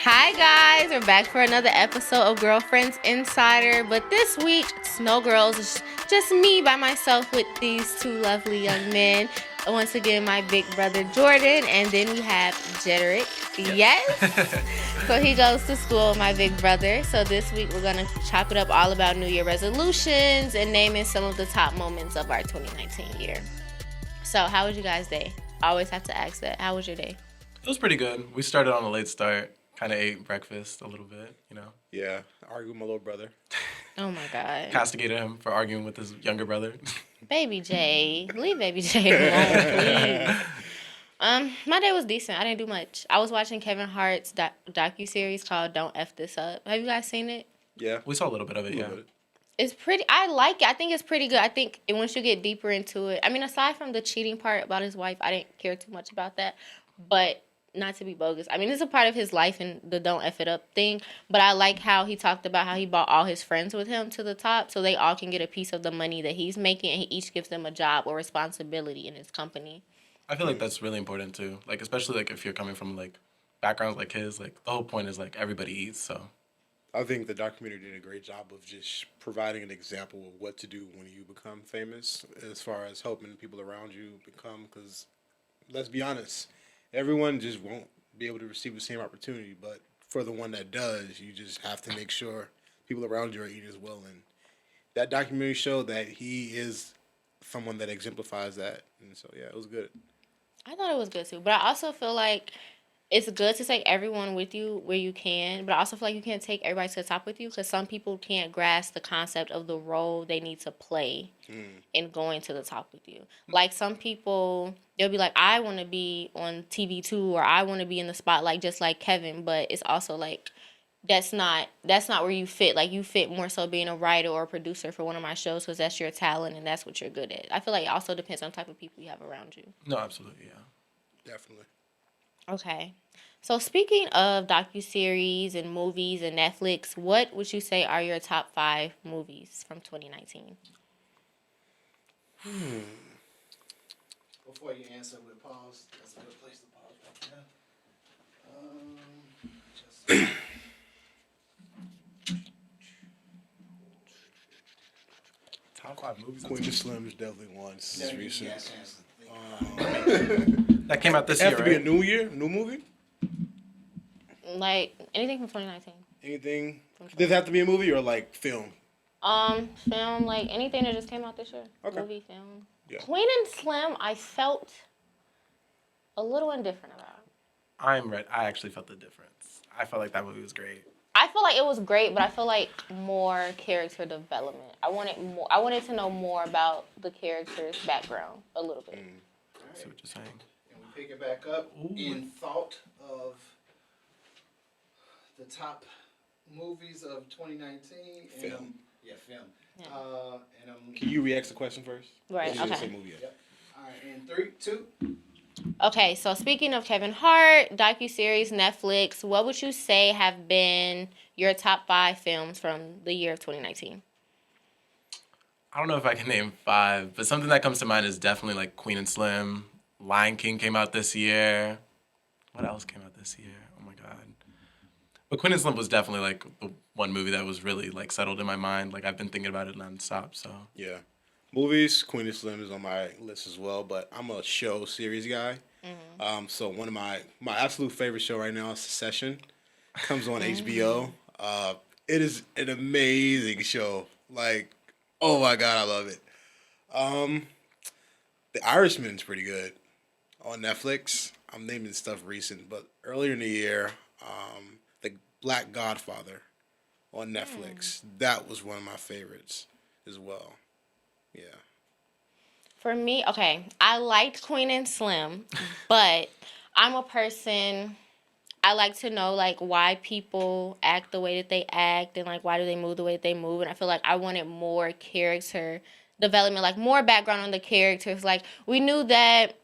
Hi guys, we're back for another episode of Girlfriends Insider. But this week, it's no girls, it's just me by myself with these two lovely young men. Once again, my big brother Jordan, and then we have Jedrick. Yes. So he goes to school with my big brother. So this week we're gonna chop it up all about New Year resolutions and naming some of the top moments of our 2019 year. So how was you guys' day? I always have to ask that. How was your day? It was pretty good. We started on a late start. Kind of ate breakfast a little bit, you know. Yeah, I argued with my little brother. Oh my God. Castigated him for arguing with his younger brother. Baby J. Leave Baby J alone, please. My day was decent. I didn't do much. I was watching Kevin Hart's docu-series called Don't F This Up. Have you guys seen it? Yeah, We saw a little bit of it, yeah. It's pretty. I like it. I think it's pretty good. I think once you get deeper into it, I mean, aside from the cheating part about his wife, I didn't care too much about that. But not to be bogus, I mean, it's a part of his life and the don't F it up thing. But I like how he talked about how he brought all his friends with him to the top so they all can get a piece of the money that he's making, and he each gives them a job or responsibility in his company. I feel like that's really important too. Like, especially like if you're coming from like backgrounds like his, like the whole point is like everybody eats, so. I think the documentary did a great job of just providing an example of what to do when you become famous, as far as helping people around you become. Because let's be honest, everyone just won't be able to receive the same opportunity. But for the one that does, you just have to make sure people around you are eating as well. And that documentary showed that he is someone that exemplifies that. And so yeah, it was good. I thought it was good too, but I also feel like it's good to take everyone with you where you can, but I also feel like you can't take everybody to the top with you because some people can't grasp the concept of the role they need to play in going to the top with you. Like some people, they'll be like, I want to be on TV too, or I want to be in the spotlight just like Kevin, but it's also like that's not where you fit. Like you fit more so being a writer or a producer for one of my shows because that's your talent and that's what you're good at. I feel like it also depends on the type of people you have around you. No, absolutely, yeah. Definitely. Okay. So speaking of docuseries and movies and Netflix, what would you say are your top 5 movies from 2019? Before you answer, we'll pause. That's a good place to pause right now. Just Top 5 movies. Queen of Slim's definitely one. This is recent. yeah, chance to think. That came out this It year, have to be a right? new year, new movie. Like anything from 2019. Anything? Does it have to be a movie or like film? Film, like anything that just came out this year. Okay. Movie, film. Yeah. Queen and Slim, I felt a little indifferent about. I actually felt the difference. I felt like that movie was great. I feel like it was great, but I feel like more character development. I wanted to know more about the character's background a little bit. I see what you're saying. And we pick it back up in thought of the top movies of 2019. Film. And, film. Yeah. And Can you react to the question first? Right, You didn't okay. say movie yet. Yep. All right, in 3, 2. Okay, so speaking of Kevin Hart, docuseries, Netflix, what would you say have been your top 5 films from the year of 2019? I don't know if I can name 5, but something that comes to mind is definitely like Queen and Slim. Lion King came out this year. What else came out this year? Oh my God. But Queen and Slim was definitely like the one movie that was really like settled in my mind. Like I've been thinking about it nonstop. So Yeah. Movies, Queen of Slim is on my list as well, but I'm a show series guy. So one of my absolute favorite show right now is Succession. Comes on HBO. It is an amazing show. Like, oh my God, I love it. The Irishman's pretty good on Netflix. I'm naming stuff recent, but earlier in the year, The Black Godfather on Netflix. That was one of my favorites as well. Yeah. For me, okay, I liked Queen and Slim, but I'm a person, I like to know, like, why people act the way that they act and, like, why do they move the way that they move. And I feel like I wanted more character development, like, more background on the characters. Like, we knew that,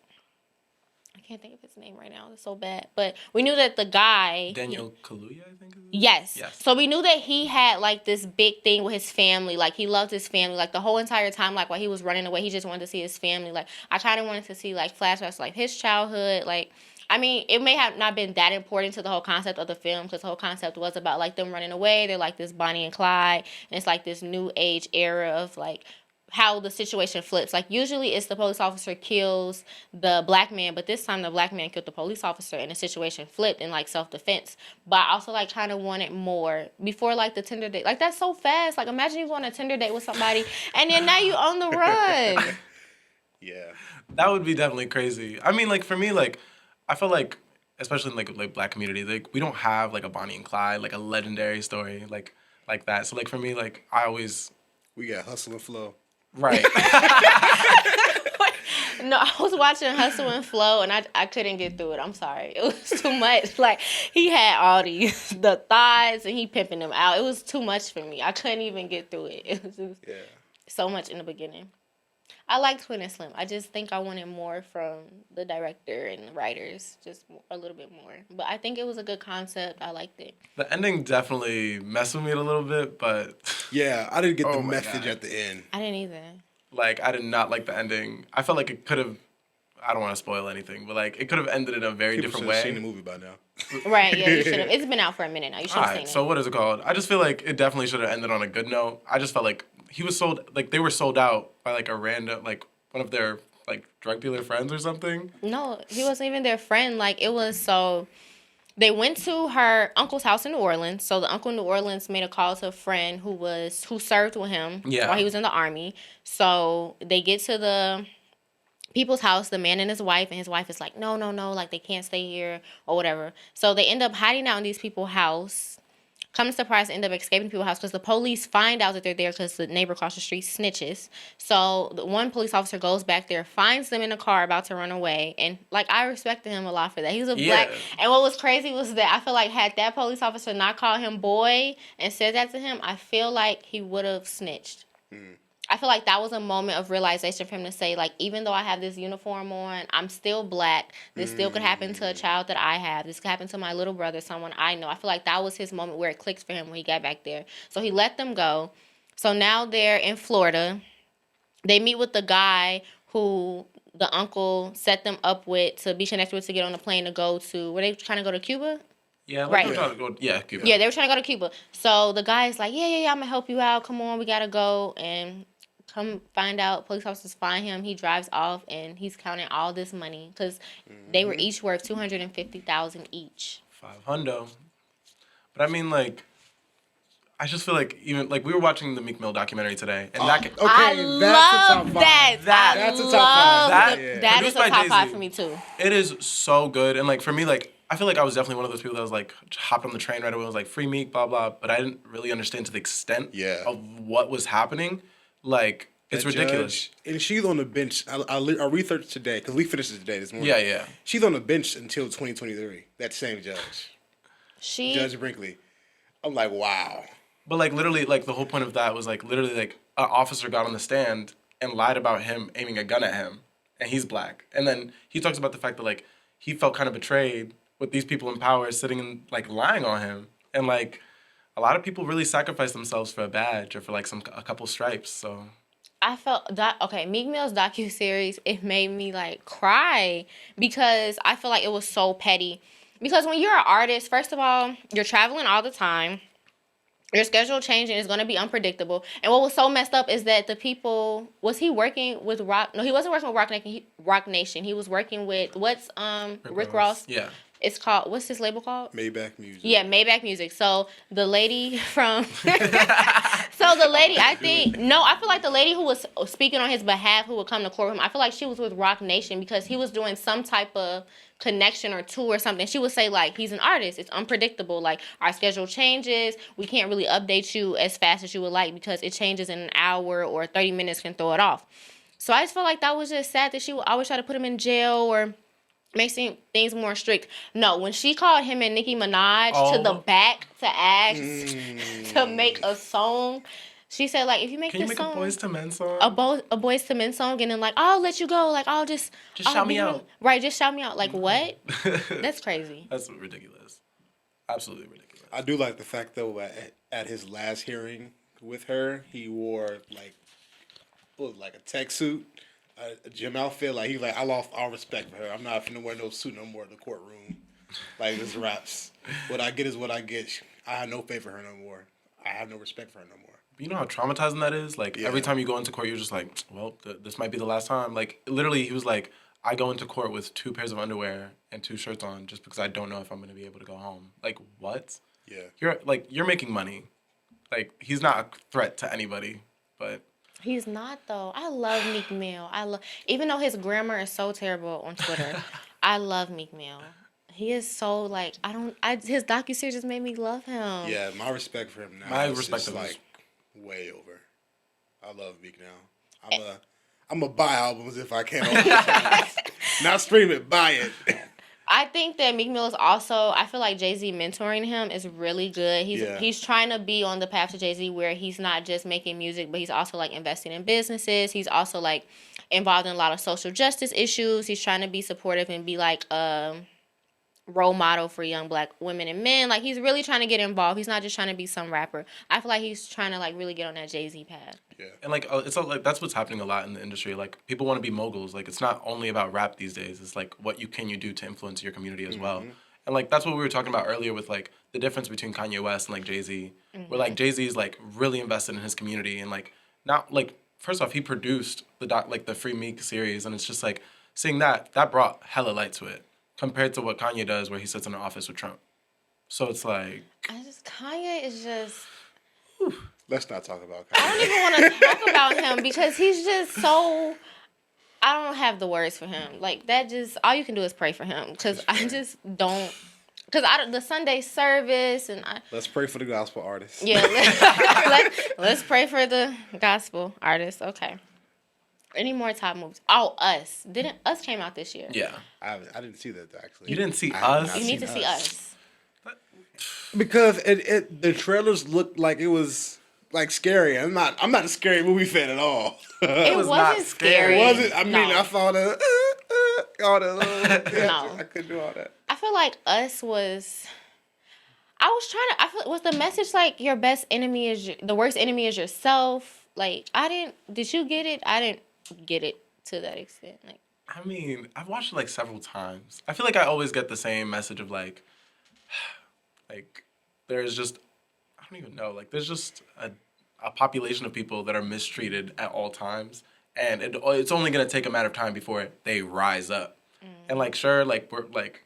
I can't think of his name right now. It's so bad. But we knew that the guy... Daniel Kaluuya, I think. Yes. Yes. So we knew that he had like this big thing with his family. Like he loved his family. Like the whole entire time, like while he was running away, he just wanted to see his family. Like I kind of wanted to see like flashbacks, like his childhood, like I mean, it may have not been that important to the whole concept of the film because the whole concept was about like them running away. They're like this Bonnie and Clyde, and it's like this new age era of like how the situation flips. Like usually it's the police officer kills the black man, but this time the black man killed the police officer and the situation flipped in like self-defense. But I also like kind of wanted more before like the Tinder date. Like that's so fast. Like imagine you go on a Tinder date with somebody and then now you on the run. Yeah. That would be definitely crazy. I mean, like for me, like I feel like, especially in like black community, like we don't have like a Bonnie and Clyde, like a legendary story like that. So like for me, like I always We got Hustle and Flow. right. No, I was watching Hustle and Flow and I couldn't get through it. I'm sorry. It was too much. Like he had all the thighs and he pimping them out. It was too much for me. I couldn't even get through it. It was just Yeah. so much in the beginning. I liked Queen and Slim. I just think I wanted more from the director and the writers, just a little bit more. But I think it was a good concept. I liked it. The ending definitely messed with me a little bit, but Yeah, I didn't get Oh the my message God. at the end. I didn't either. like I did not like the ending. I felt like it could have. I don't want to spoil anything, but like it could have ended in a very People different should have way. seen the movie by now. Right, yeah, you should have. It's been out for a minute now. You should have seen Alright, it. so what is it called? I just feel like it definitely should have ended on a good note. I just felt like they were sold out by like a random, like one of their like drug dealer friends or something. No, he wasn't even their friend. Like it was so. They went to her uncle's house in New Orleans. So the uncle in New Orleans made a call to a friend who served with him Yeah. while he was in the army. So they get to the people's house, the man and his wife, and his wife is like, no, like they can't stay here or whatever. So they end up hiding out in these people's house. Come to surprise, end up escaping people's house because the police find out that they're there because the neighbor across the street snitches. So the one police officer goes back there, finds them in a car about to run away, and like I respected him a lot for that. He was a black, Yeah. and what was crazy was that I feel like had that police officer not called him boy and said that to him, I feel like he would have snitched. I feel like that was a moment of realization for him to say, like, even though I have this uniform on, I'm still black. This still could happen to a child that I have. This could happen to my little brother, someone I know. I feel like that was his moment where it clicked for him when he got back there. So he let them go. So now they're in Florida. They meet with the guy who the uncle set them up with to be connected with to get on the plane to go to, were they trying to go to Cuba? Yeah, like Right. they were trying to go. Yeah, Cuba. Yeah, they were trying to go to Cuba. So the guy's like, yeah, I'm going to help you out. Come on, we got to go. And come find out, police officers find him. He drives off, and he's counting all this money because they were each worth $250,000 each. $500. But I mean, like, I just feel like even like we were watching the Meek Mill documentary today, and that. Okay, I that's a love top five. that. That's a top five. love That- that yeah. is Produced a by top five Jay-Z. for me too. It is so good, and like for me, like I feel like I was definitely one of those people that was like hopped on the train right away. Was like free Meek, blah blah, but I didn't really understand to the extent Yeah. of what was happening. Like it's That ridiculous. judge, and she's on the bench. I researched today because we finished it today this morning. Yeah. She's on the bench until 2023. That same judge, She Judge Brinkley. I'm like, wow. But like literally, like the whole point of that was like literally like an officer got on the stand and lied about him aiming a gun at him, and he's black. And then he talks about the fact that like he felt kind of betrayed with these people in power sitting and like lying on him, and like a lot of people really sacrifice themselves for a badge or for like a couple stripes. So I felt that Meek Mill's docuseries, it made me like cry because I feel like it was so petty. Because when you're an artist, first of all, you're traveling all the time. Your schedule changing is going to be unpredictable. And what was so messed up is that the people, was he working with Rock? No, he wasn't working with Rock Nation. He was working with, what's Rick Ross? Yeah. It's called, what's his label called? Maybach Music. Yeah, Maybach Music. So the lady from, I feel like the lady who was speaking on his behalf who would come to court with him, I feel like she was with Rock Nation because he was doing some type of connection or tour or something. She would say like, he's an artist. It's unpredictable. Like our schedule changes. We can't really update you as fast as you would like because it changes in an hour or 30 minutes can throw it off. So I just felt like that was just sad that she would always try to put him in jail or make things more strict. No, when she called him and Nicki Minaj to the back to ask to make a song, she said like, if you make Can you this make song, a Boyz II Men song? a Boyz II Men song, and then like, I'll let you go, like I'll just shout me out. Right, just shout me out. Like what? That's crazy. That's ridiculous. Absolutely ridiculous. I do like the fact though at his last hearing with her, he wore like a tech suit, a gym outfit. Like he's like, I lost all respect for her. I'm not finna wear no suit no more in the courtroom. Like this raps. What I get is what I get. I have no faith for her no more. I have no respect for her no more. You know how traumatizing that is? Like, every Yeah. time you go into court, you're just like, well, this might be the last time. Like, literally, he was like, I go into court with 2 pairs of underwear and 2 shirts on just because I don't know if I'm going to be able to go home. Like, what? Yeah. You're making money. Like, he's not a threat to anybody, but He's not though. I love Meek Mill. Even though his grammar is so terrible on Twitter, I love Meek Mill. He is so like his docuseries just made me love him. Yeah, my respect for him now. My is respect just, of him like way over. I love Meek now. I'm a buy albums if I can. Not stream it, buy it. I think that Meek Mill is also. I feel like Jay-Z mentoring him is really good. He's trying to be on the path to Jay-Z where he's not just making music, but he's also like investing in businesses. He's also like involved in a lot of social justice issues. He's trying to be supportive and be like role model for young black women and men. Like he's really trying to get involved. He's not just trying to be some rapper. I feel like he's trying to like really get on that Jay-Z path. Yeah. And like it's all, like that's what's happening a lot in the industry. Like people want to be moguls. Like it's not only about rap these days. It's like what you do to influence your community as well. And like that's what we were talking about earlier with like the difference between Kanye West and like Jay-Z. Where like Jay-Z is like really invested in his community and like not like first off he produced the Free Meek series and it's just like seeing that brought hella light to it compared to what Kanye does where he sits in an office with Trump. So it's like Kanye is just. Let's not talk about I Kanye. don't even want to talk about him because he's just so. I don't have the words for him. Like that, just all you can do is pray for him because I just don't. Because the Sunday service and Let's pray for the gospel artists. yeah, let's pray for the gospel artists. Okay. Any more top moves? Oh, Us came out this year. yeah. I didn't see that actually. You didn't see I have Us? not You need to seen see Us. Because the trailers looked like it was like scary. I'm not a scary movie fan at all. It was wasn't not scary. scary. Was it? I mean, No. I saw all the No. I couldn't do all that. I feel like Us was. I feel was the message like your best enemy is the worst enemy is yourself. Like did you get it? I didn't get it to that extent. Like I mean, I've watched it like several times. I feel like I always get the same message of like there's just I don't even know, like there's just a population of people that are mistreated at all times, and it's only gonna take a matter of time before they rise up. And like sure, like we're like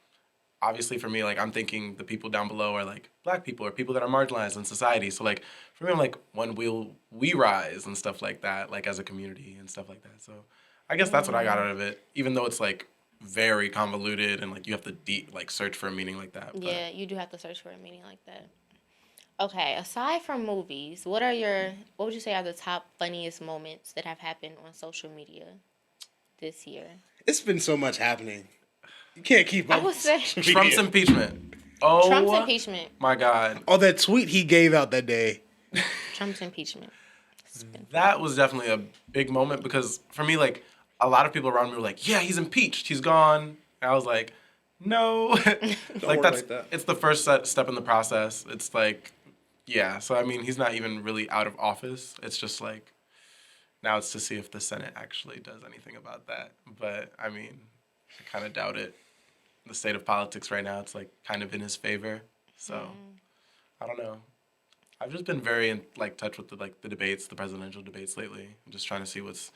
obviously for me, like I'm thinking the people down below are like black people or people that are marginalized in society. So like for me, I'm like when will we rise and stuff like that, like as a community and stuff like that. So I guess that's what I got out of it, even though it's like very convoluted and like you have to like search for a meaning like that. But yeah, you do have to search for a meaning like that. Okay, aside from movies, what would you say are the top funniest moments that have happened on social media this year? It's been so much happening. You can't keep up. I would say with Trump's media. impeachment. Oh, Trump's impeachment. my God. Oh, that tweet he gave out that day. Trump's impeachment. That was definitely a big moment because for me, like, a lot of people around me were like, yeah, he's impeached. He's gone. And I was like, no. worry like that. It's the first step in the process. It's like, yeah. So, I mean, he's not even really out of office. It's just like, now it's to see if the Senate actually does anything about that. But, I mean, I kind of doubt it. The state of politics right now, it's like kind of in his favor. So, I don't know. I've just been very in like touch with the debates, the presidential debates lately. I'm just trying to see who's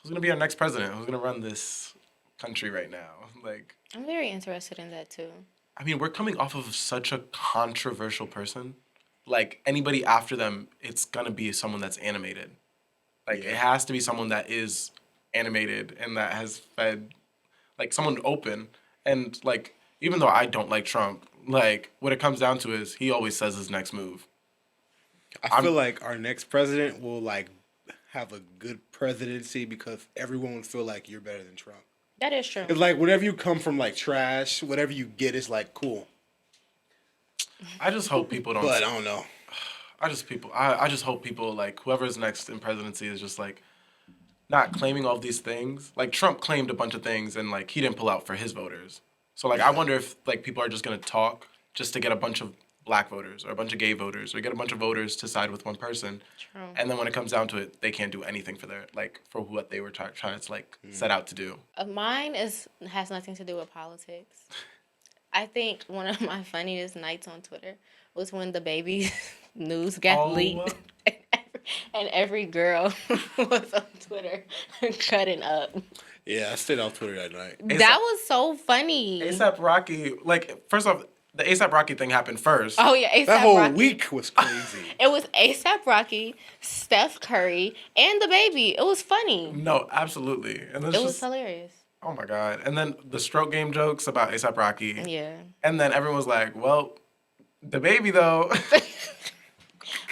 gonna be our next president, who's gonna run this country right now. Like, I'm very interested in that too. I mean, we're coming off of such a controversial person. Like anybody after them, it's gonna be someone that's animated. Like it has to be someone that is animated and that has fed, like someone open. And like even though I don't like Trump, like what it comes down to is he always says his next move. I feel like our next president will like have a good presidency because everyone will feel like you're better than Trump. That is true. It's like whenever you come from like trash, whatever you get is like cool. I just hope people don't. But I don't know. I just hope people like whoever's next in presidency is just like not claiming all of these things. Like Trump claimed a bunch of things and like he didn't pull out for his voters. So like I wonder if like people are just gonna talk just to get a bunch of black voters or a bunch of gay voters or get a bunch of voters to side with one person. True. And then when it comes down to it, they can't do anything for what they were trying to set out to do. Mine has nothing to do with politics. I think one of my funniest nights on Twitter was when the baby news got leaked. And every girl was on Twitter cutting up. Yeah, I stayed off Twitter that night. That was so funny. ASAP Rocky, first off, the ASAP Rocky thing happened first. Oh yeah, ASAP That whole Rocky. week was crazy. It was ASAP Rocky, Steph Curry, and the baby. It was funny. No, absolutely. And It was hilarious. oh my God. And then the stroke game jokes about ASAP Rocky. Yeah. And then everyone was like, well, the baby though.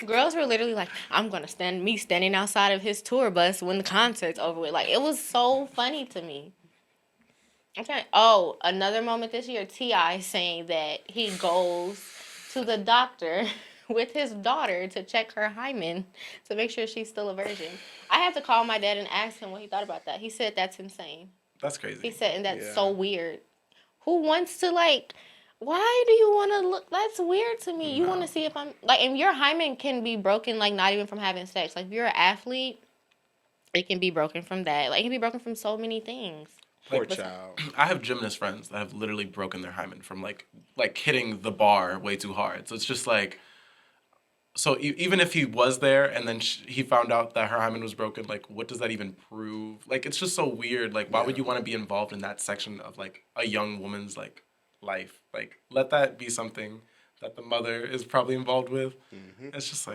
Girls were literally like, I'm gonna standing outside of his tour bus when the concert's over with. Like, it was so funny to me. Okay. Oh, another moment this year, T.I. saying that he goes to the doctor with his daughter to check her hymen to make sure she's still a virgin. I had to call my dad and ask him what he thought about that. He said that's insane. That's crazy. He said, and that's Yeah. so weird. Who wants to, why do you want to look? That's weird to me. You want to see if I'm, and your hymen can be broken, not even from having sex. Like, if you're an athlete, it can be broken from that. Like, it can be broken from so many things. Poor child. I have gymnast friends that have literally broken their hymen from hitting the bar way too hard. So it's just so even if he was there and then he found out that her hymen was broken, what does that even prove? It's just so weird. Why would you want to be involved in that section of a young woman's life? Let that be something that the mother is probably involved with. Mm-hmm. It's just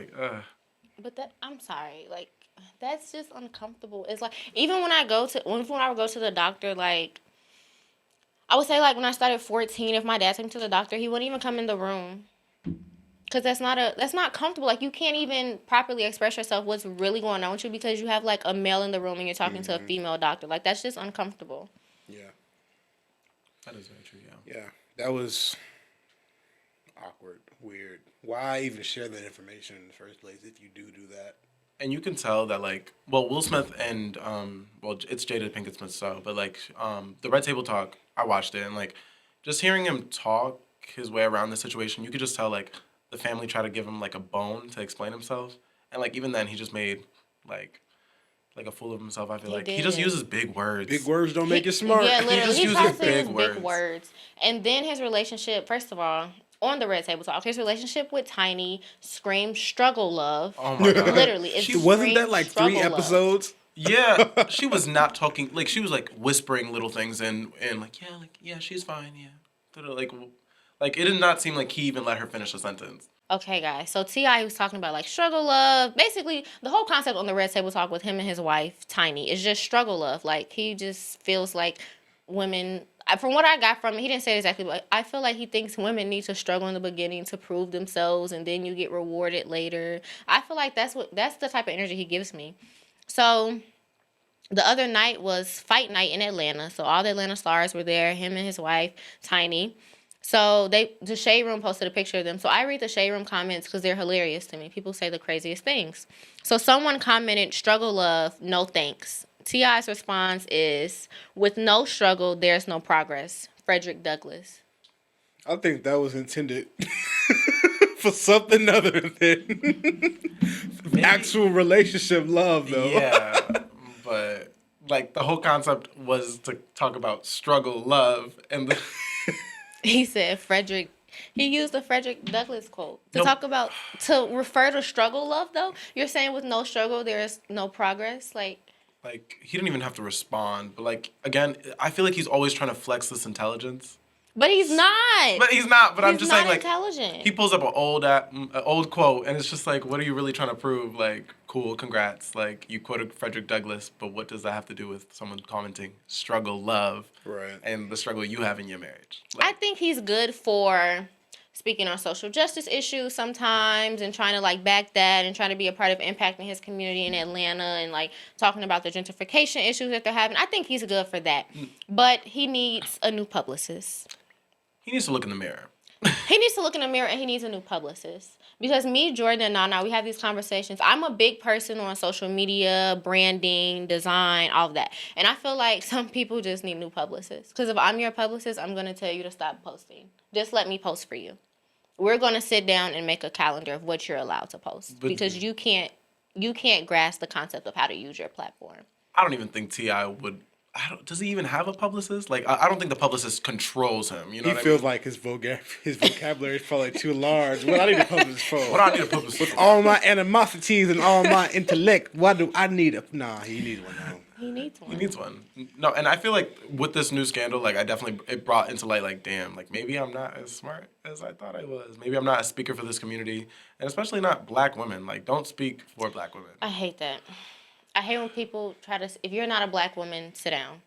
But I'm sorry, that's just uncomfortable. It's even when I would go to the doctor, I would say when I started 14, if my dad took me to the doctor, he wouldn't even come in the room. Cause that's not comfortable. You can't even properly express yourself what's really going on with you because you have a male in the room and you're talking to a female doctor. That's just uncomfortable. Yeah. that is very true. Yeah. Yeah. That was awkward, weird. Why even share that information in the first place if you do that? And you can tell that Will Smith and it's Jada Pinkett Smith so, but the Red Table Talk, I watched it and just hearing him talk his way around the situation, you could just tell the family tried to give him a bone to explain himself, and even then he just made a fool of himself. I feel he just uses big words. Big words don't make you smart. Yeah, literally, he tries to use big big words. And then his relationship, first of all, on the Red Table Talk, his relationship with Tiny screamed struggle love. Oh my God. Literally, it Wasn't that screamed 3 struggle love. episodes? Yeah, she was not talking. She was whispering little things and yeah, she's fine. Yeah, it did not seem like he even let her finish a sentence. Okay, guys. So T.I. was talking about struggle love. Basically, the whole concept on the Red Table Talk with him and his wife Tiny is just struggle love. He just feels like women. From what I got from it, he didn't say it exactly, but I feel like he thinks women need to struggle in the beginning to prove themselves, and then you get rewarded later. I feel like that's the type of energy he gives me. So the other night was fight night in Atlanta. So all the Atlanta stars were there, him and his wife, Tiny. So the Shade Room posted a picture of them. So I read the Shade Room comments because they're hilarious to me. People say the craziest things. So someone commented, struggle love, no thanks. T.I.'s response is, with no struggle, there's no progress. Frederick Douglass. I think that was intended for something other than actual relationship love, though. Yeah, but the whole concept was to talk about struggle, love, and He said he used the Frederick Douglass quote to refer to struggle love, though. You're saying with no struggle, there's no progress? he didn't even have to respond. But again, I feel he's always trying to flex this intelligence. But he's not. But he's not. But I'm just saying, intelligent. He pulls up an old quote, and it's just what are you really trying to prove? Cool, congrats. You quoted Frederick Douglass, but what does that have to do with someone commenting struggle, love, right, and the struggle you have in your marriage? I think he's good for speaking on social justice issues sometimes and trying to back that and trying to be a part of impacting his community in Atlanta and talking about the gentrification issues that they're having. I think he's good for that. But he needs a new publicist. He needs to look in the mirror. He needs to look in the mirror and he needs a new publicist. Because me, Jordan, and Nana, we have these conversations. I'm a big person on social media, branding, design, all of that. And I feel like some people just need new publicists. Because if I'm your publicist, I'm going to tell you to stop posting. Just let me post for you. we're going to sit down and make a calendar of what you're allowed to post But- because you can't grasp the concept of how to use your platform. I don't even think T.I. would. Does he even have a publicist? Like, I don't think the publicist controls him. You know He what I feels mean? like his vocabulary is probably too large. What I need a publicist for? What do I need a publicist? All my animosities and all my intellect. Why do I need a? Nah, he needs one now. He needs one. He needs one. No, and I feel like with this new scandal, like it brought into light, like, damn, like maybe I'm not as smart as I thought I was. Maybe I'm not a speaker for this community, and especially not Black women. Like, don't speak for Black women. I hate that. I hate when people try to. If you're not a Black woman, sit down.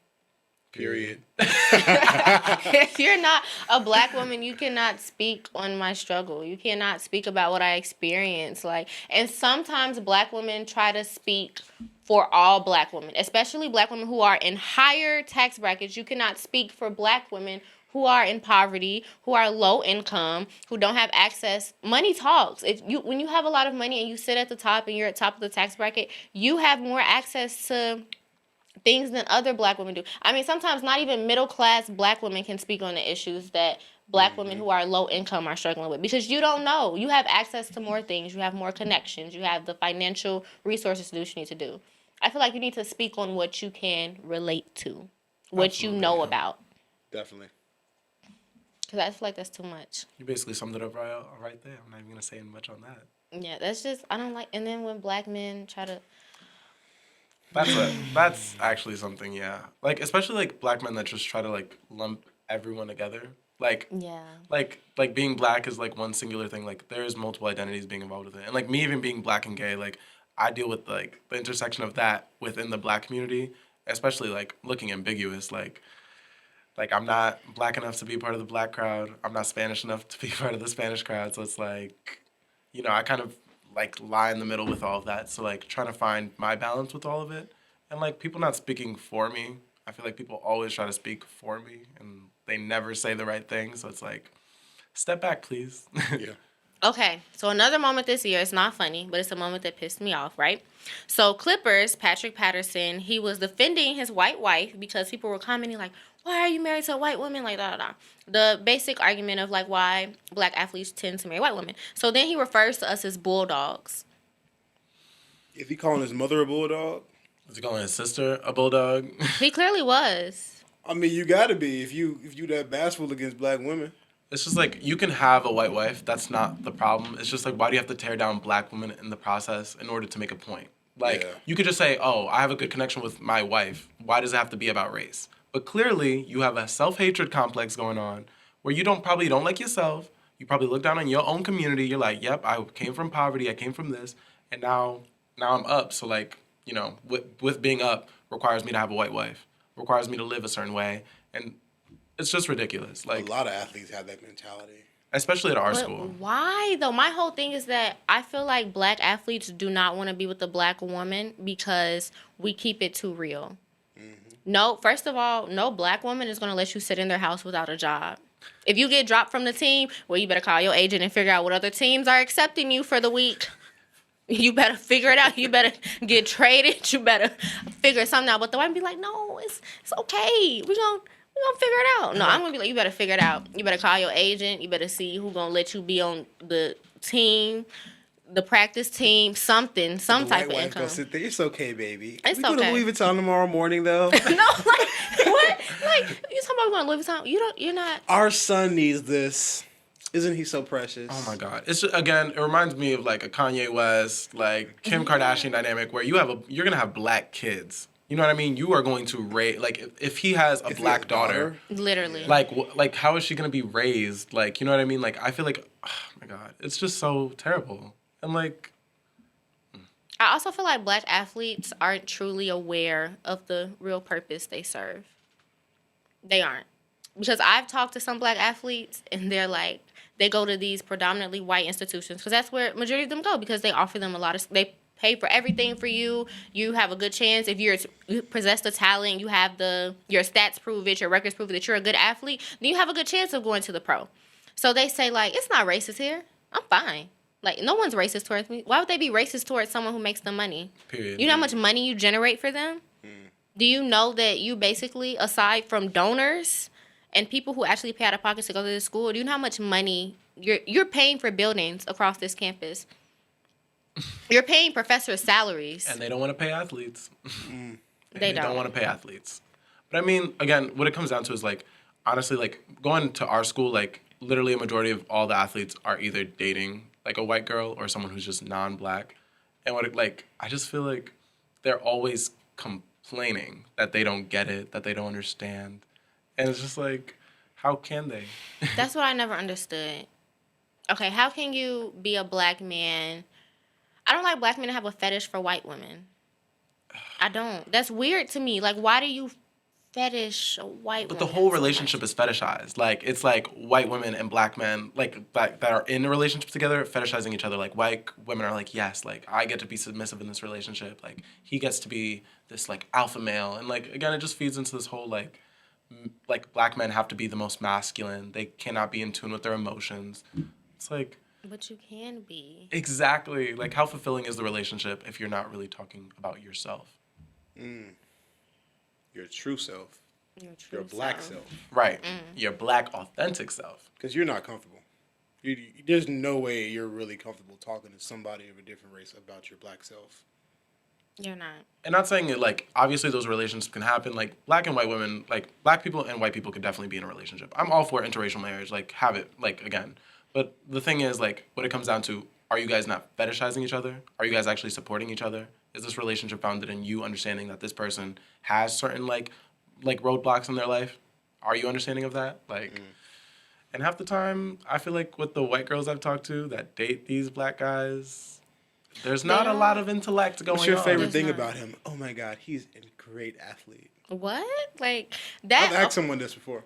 Period. If you're not a Black woman, you cannot speak on my struggle. You cannot speak about what I experience. Like, and sometimes Black women try to speak for all Black women, especially Black women who are in higher tax brackets. You cannot speak for Black women who are in poverty, who are low income, who don't have access. Money talks. When you have a lot of money and you sit at the top and you're at top of the tax bracket, you have more access to things than other Black women do. I mean, sometimes not even middle class Black women can speak on the issues that Black women who are low income are struggling with because you don't know. You have access to more things. You have more connections. You have the financial resources to do what you need to do. I feel like you need to speak on what you can relate to, what Absolutely, you know yeah. about. Definitely. Because I feel like that's too much. You basically summed it up right there. I'm not even gonna say much on that. Yeah, that's just, I don't like, and then when Black men try to, That's actually something, yeah. Like, especially like Black men that just try to like lump everyone together. Like, yeah. like being Black is like one singular thing. Like, there's multiple identities being involved with it, and like me even being Black and gay, like I deal with like the intersection of that within the Black community, especially like looking ambiguous. Like I'm not Black enough to be part of the Black crowd. I'm not Spanish enough to be part of the Spanish crowd. So it's like, you know, I kind of like lie in the middle with all of that. So like trying to find my balance with all of it, and like people not speaking for me. I feel like people always try to speak for me, and they never say the right thing. So it's like, step back, please. Yeah. Okay, so another moment this year, it's not funny, but it's a moment that pissed me off, right? So Clippers, Patrick Patterson, he was defending his white wife because people were commenting like, why are you married to a white woman? Like, da, da, da. The basic argument of like why Black athletes tend to marry white women. So then he refers to us as bulldogs. Is he calling his mother a bulldog? Was he calling his sister a bulldog? He clearly was. I mean, you gotta be if you that bashful against Black women. It's just like you can have a white wife. That's not the problem. It's just like why do you have to tear down Black women in the process in order to make a point? Like Yeah. you could just say, "Oh, I have a good connection with my wife." Why does it have to be about race? But clearly, you have a self-hatred complex going on where you probably don't like yourself. You probably look down on your own community. You're like, "Yep, I came from poverty. I came from this, and now I'm up." So like, you know, with being up requires me to have a white wife, requires me to live a certain way, and it's just ridiculous. Like A lot of athletes have that mentality. especially at our But school. why though? My whole thing is that I feel like Black athletes do not want to be with a Black woman because we keep it too real. No, first of all, no Black woman is going to let you sit in their house without a job. If you get dropped from the team, well, you better call your agent and figure out what other teams are accepting you for the week. You better figure it out. You better get traded. You better figure something out. But the wife be like, no, it's okay. We're gonna figure it out. No, I'm gonna be like, you better figure it out. You better call your agent. You better see who gonna let you be on the team, the practice team, something, some The type white of wife income. gonna sit there. It's okay, baby. It's we go to okay. Louis Vuitton tomorrow morning, though. No, like what? Like you talking about going to Louis Vuitton? You're not. Our son needs this. Isn't he so precious? Oh my God! It's just, again, it reminds me of like a Kanye West, like Kim Kardashian dynamic, where you're gonna have Black kids. You know what I mean? You are going to raise like if he has a If he Black has a daughter, Literally. like how is she gonna be raised? Like you know what I mean? Like I feel like, oh my God, it's just so terrible. And like I also feel like Black athletes aren't truly aware of the real purpose they serve. They aren't. Because I've talked to some Black athletes and they're like, they go to these predominantly white institutions because that's where majority of them go because they offer them a lot of, they pay for everything for you. You have a good chance if you possess the talent, you have your stats prove it, your records prove that you're a good athlete, then you have a good chance of going to the pro. So they say like, it's not racist here. I'm fine. Like, no one's racist towards me. Why would they be racist towards someone who makes them money? period. You know how much money you generate for them? Do you know that you basically, aside from donors and people who actually pay out of pocket to go to this school, do you know how much money you're paying for buildings across this campus. You're paying professors' salaries. And they don't want to pay athletes. They don't don't. want to pay athletes. But I mean, again, what it comes down to is like, honestly, like going to our school, like literally a majority of all the athletes are either dating like a white girl or someone who's just non-black. And I just feel like they're always complaining that they don't get it, that they don't understand. And it's just like, how can they? That's what I never understood. Okay, how can you be a black man? I don't like black men to have a fetish for white women. I don't. That's weird to me. Like, why do you fetish a white But woman? the whole so relationship much? is fetishized. Like, it's like white women and black men, like, that are in a relationship together, fetishizing each other. Like, white women are like, yes, like, I get to be submissive in this relationship. Like, he gets to be this, like, alpha male. And, like, again, it just feeds into this whole, like, black men have to be the most masculine. They cannot be in tune with their emotions. It's like, But you can be. exactly. Like, how fulfilling is the relationship if you're not really talking about yourself? Your true self, Your your black self, Right. Your black, authentic self. because you're not comfortable. There's no way you're really comfortable talking to somebody of a different race about your black self. You're not. And not saying it, like, obviously those relationships can happen. Like, black and white women, like, black people and white people could definitely be in a relationship. I'm all for interracial marriage. Like, have it, like, again. But the thing is, like, what it comes down to, are you guys not fetishizing each other? Are you guys actually supporting each other? Is this relationship founded in you understanding that this person has certain, like roadblocks in their life? Are you understanding of that? Like, and half the time, I feel like with the white girls I've talked to that date these black guys, there's not a lot of intellect going on. What's your favorite There's thing not. about him? Oh my God, he's a great athlete. What? Like that? I've asked someone this before.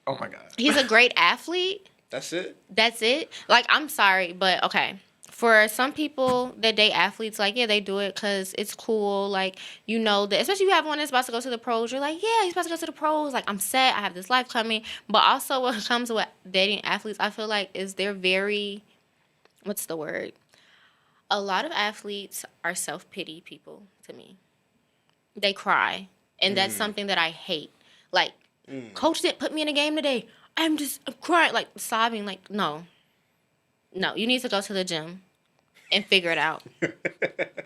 Oh my God. He's a great athlete. That's it. That's it. Like, I'm sorry, but okay. For some people that date athletes, like, yeah, they do it because it's cool. Like, you know, that, especially if you have one that's about to go to the pros, you're like, yeah, he's about to go to the pros. Like, I'm set. I have this life coming. But also, what comes with dating athletes, I feel like, is they're very, what's the word? A lot of athletes are self-pity people to me. They cry. And that's something that I hate. Like, coach didn't put me in a game today. I'm crying, like, sobbing. Like, no. No, you need to go to the gym and figure it out.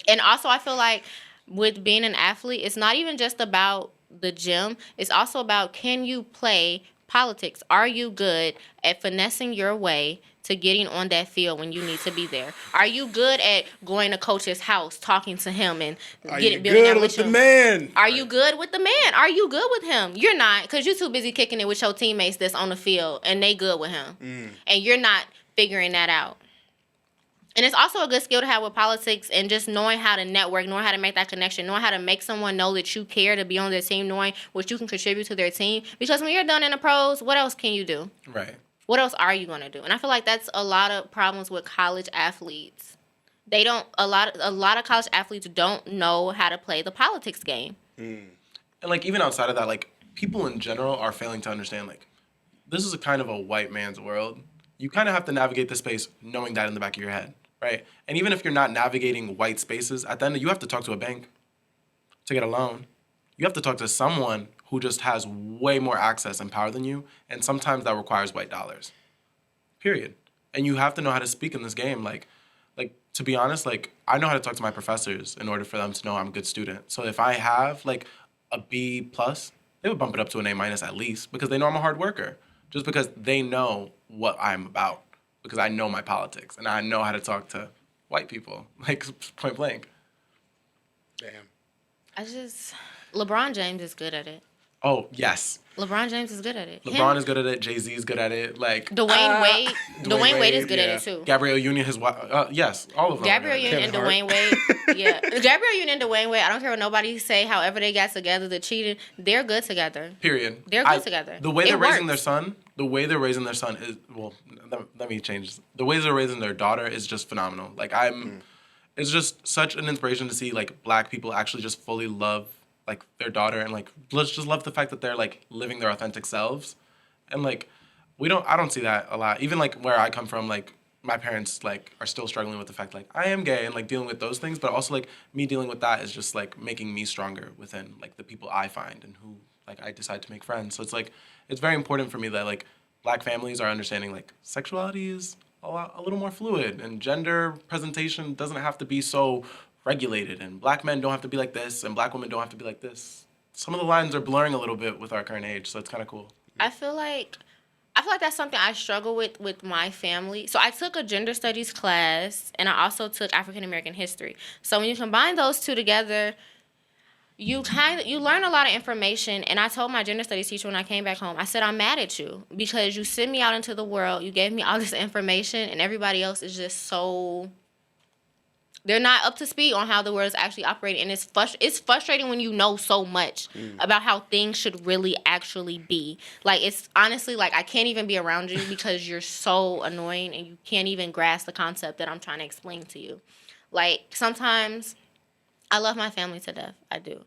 And also, I feel like with being an athlete, it's not even just about the gym. It's also about, can you play politics? Are you good at finessing your way to getting on that field when you need to be there? Are you good at going to coach's house, talking to him, and Are you building that good with the relationship? man? Are you good with the man? Are you good with him? You're not, because you're too busy kicking it with your teammates that's on the field, and they good with him. And you're not figuring that out. And it's also a good skill to have with politics and just knowing how to network, knowing how to make that connection, knowing how to make someone know that you care to be on their team, knowing what you can contribute to their team. Because when you're done in the pros, what else can you do? Right. What else are you going to do? And I feel like that's a lot of problems with college athletes. They don't, a lot of college athletes don't know how to play the politics game. And like even outside of that, like people in general are failing to understand like this is a kind of a white man's world. You kind of have to navigate the space knowing that in the back of your head, right? And even if you're not navigating white spaces, at the end you have to talk to a bank to get a loan. You have to talk to someone who just has way more access and power than you, and sometimes that requires white dollars. Period. And you have to know how to speak in this game. Like to be honest, like I know how to talk to my professors in order for them to know I'm a good student. So if I have like a B plus, they would bump it up to an A minus at least because they know I'm a hard worker. Just because they know what I'm about. Because I know my politics and I know how to talk to white people. Like point blank. Damn. LeBron James is good at it. Oh, yes. LeBron James is good at it. LeBron is good at it. Jay-Z is good at it. Like Dwayne Wade. Dwayne Wade is good at yeah. it too. Gabrielle Union, his wife. Yes, all of them. Gabrielle are good at it. Union and Kevin Dwayne Wade. Yeah. Gabrielle Union and Dwayne Wade, I don't care what nobody say, however they got together, the cheating, they're good together. Period. They're good together. The way It they're raising works. the way they're raising their son is, well, let me change this. The way they're raising their daughter is just phenomenal. Like it's just such an inspiration to see like black people actually just fully love like their daughter and like let's just love the fact that they're like living their authentic selves. And like I don't see that a lot. Even like where I come from, like my parents like are still struggling with the fact like I am gay and like dealing with those things, but also like me dealing with that is just like making me stronger within like the people I find and who like I decide to make friends. So it's like it's very important for me that like black families are understanding like sexuality is a little more fluid, and gender presentation doesn't have to be so regulated, and black men don't have to be like this, and black women don't have to be like this. Some of the lines are blurring a little bit with our current age, so it's kind of cool. I feel like that's something I struggle with my family. So I took a gender studies class, and I also took African American history. So when you combine those two together, you learn a lot of information. And I told my gender studies teacher when I came back home, I said, I'm mad at you because you sent me out into the world, you gave me all this information, and everybody else is just so, they're not up to speed on how the world is actually operating. And it's frustrating when you know so much about how things should really actually be. Like, it's honestly like I can't even be around you because you're so annoying and you can't even grasp the concept that I'm trying to explain to you. Like, sometimes I love my family to death. I do.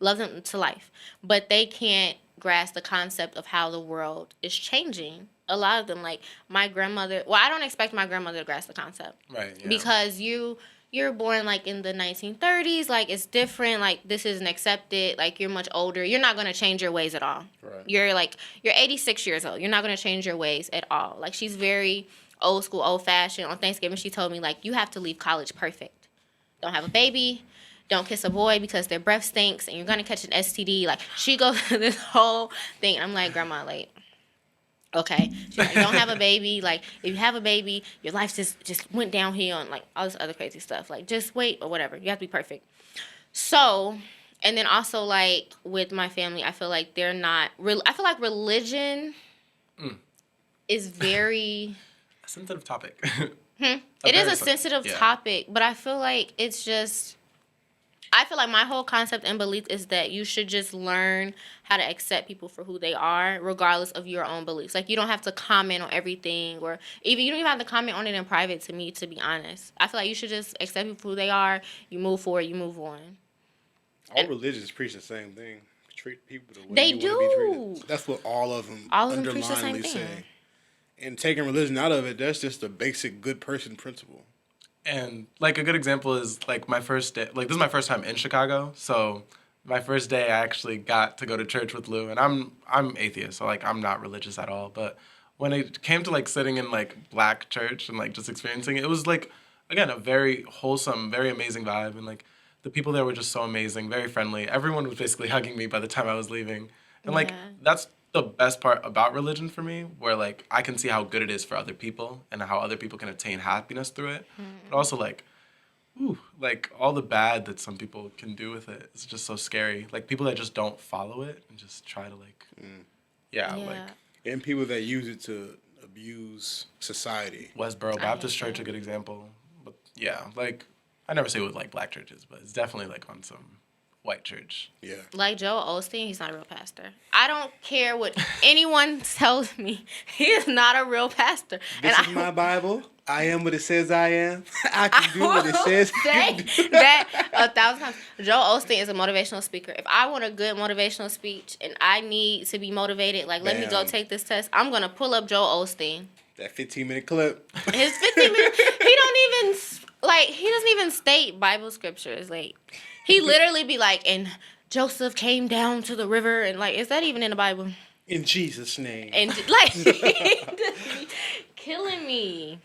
Love them to life. But they can't grasp the concept of how the world is changing. A lot of them, like my grandmother, well, I don't expect my grandmother to grasp the concept. Right, yeah. Because you're born like in the 1930s, like it's different, like this isn't accepted, like you're much older. You're not going to change your ways at all. Right. You're 86 years old. You're not going to change your ways at all. Like she's very old school, old fashioned. On Thanksgiving, she told me like, you have to leave college perfect. Don't have a baby. Don't kiss a boy because their breath stinks and you're going to catch an STD. Like, she goes through this whole thing. I'm like, Grandma, like, okay. She's like, don't have a baby. Like, if you have a baby, your life just went downhill and, like, all this other crazy stuff. Like, just wait or whatever. You have to be perfect. So, and then also, like, with my family, I feel like they're not... I feel like religion is very... A sensitive topic. It is a sensitive topic, but I feel like it's just... I feel like my whole concept and belief is that you should just learn how to accept people for who they are, regardless of your own beliefs. Like, you don't have to comment on everything, or even you don't even have to comment on it in private, to me, to be honest. I feel like you should just accept people for who they are. You move forward, you move on. All religions preach the same thing. Treat people the way They you want to be do. treated. That's what all of them All of them preach the same underlinedly say. thing. And taking religion out of it, that's just a basic good person principle. And, like, a good example is, like, my first day. Like, this is my first time in Chicago. So, my first day, I actually got to go to church with Lou. And I'm atheist, so, like, I'm not religious at all. But when it came to, like, sitting in, like, black church and, like, just experiencing it, it was, like, again, a very wholesome, very amazing vibe. And, like, the people there were just so amazing, very friendly. Everyone was basically hugging me by the time I was leaving. And, like, that's the best part about religion for me, where, like, I can see how good it is for other people and how other people can attain happiness through it. But also, like, like, all the bad that some people can do with it is just so scary. Like, people that just don't follow it and just try to, like, like... And people that use it to abuse society. Westboro Baptist Church, a good example. But, yeah, like, I never say with, like, black churches, but it's definitely, like, on some white church. Yeah. Like Joel Osteen, he's not a real pastor. I don't care what anyone tells me. He is not a real pastor. This is my Bible. I am what it says I am. I can do what it says I can do. That 1,000 times. Joel Osteen is a motivational speaker. If I want a good motivational speech and I need to be motivated, like, let me go take this test, I'm going to pull up Joel Osteen. That 15-minute clip. His 15 minutes, he doesn't even state Bible scriptures. Like, he literally be like, and Joseph came down to the river, and, like, is that even in the Bible? In Jesus' name. And, like, he just be killing me.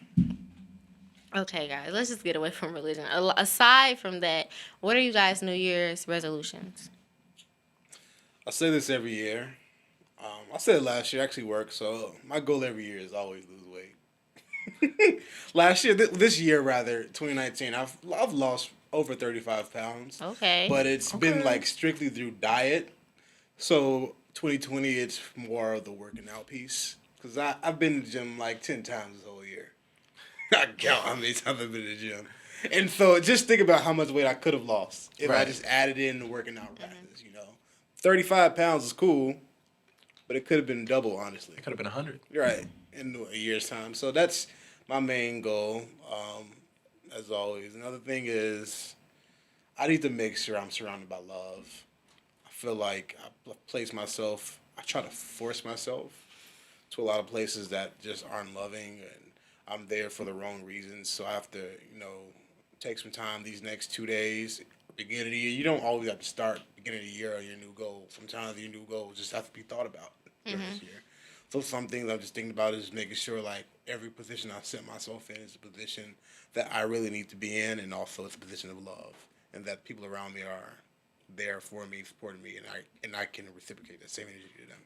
Okay, guys, let's just get away from religion. Aside from that, what are you guys' New Year's resolutions? I say this every year. I said it last year. I actually worked, so my goal every year is always lose weight. Last year, this year rather, 2019, I've lost over 35 pounds. Okay. But it's been like strictly through diet. So 2020, it's more of the working out piece. Because I've been to the gym like 10 times this whole year. I count how many times I've been to the gym. And so just think about how much weight I could have lost if I just added in the working out practice, you know. 35 pounds is cool, but it could have been double, honestly. It could have been 100. Right, in a year's time. So that's my main goal, as always. Another thing is I need to make sure I'm surrounded by love. I feel like I try to force myself to a lot of places that just aren't loving, and I'm there for the wrong reasons. So I have to, take some time these next 2 days, beginning of the year. You don't always have to start beginning of the year on your new goal. Sometimes your new goals just have to be thought about during this year. So some things I'm just thinking about is making sure like every position I set myself in is a position that I really need to be in, and also it's a position of love, and that people around me are there for me, supporting me, and I can reciprocate that same energy to them.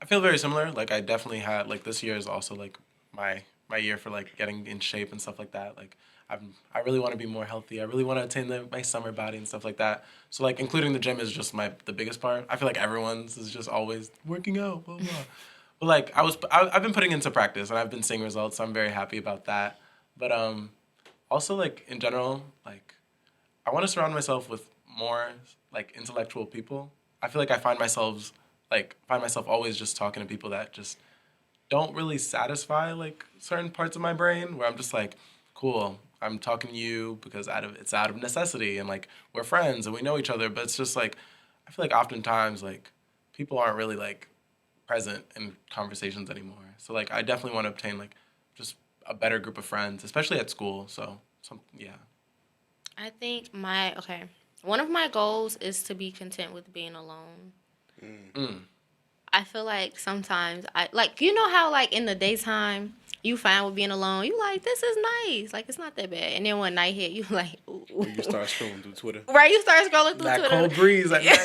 I feel very similar. Like I definitely had like this year is also like my year for like getting in shape and stuff like that. Like I really want to be more healthy. I really want to attain my summer body and stuff like that. So like including the gym is just the biggest part. I feel like everyone's is just always working out, blah blah. But like I've been putting into practice and I've been seeing results. So I'm very happy about that. But also like in general, like I want to surround myself with more like intellectual people. I feel like I find myself always just talking to people that just don't really satisfy like certain parts of my brain where I'm just like, cool, I'm talking to you because it's out of necessity and like we're friends and we know each other, but it's just like I feel like oftentimes like people aren't really like present in conversations anymore. So like I definitely want to obtain like just a better group of friends, especially at school. So yeah. I think one of my goals is to be content with being alone. I feel like sometimes you know how like in the daytime you fine with being alone, you like this is nice, like it's not that bad, and then when night hit you like ooh. Or you start scrolling through Twitter. Right, you start scrolling through That Twitter. cold breeze at night.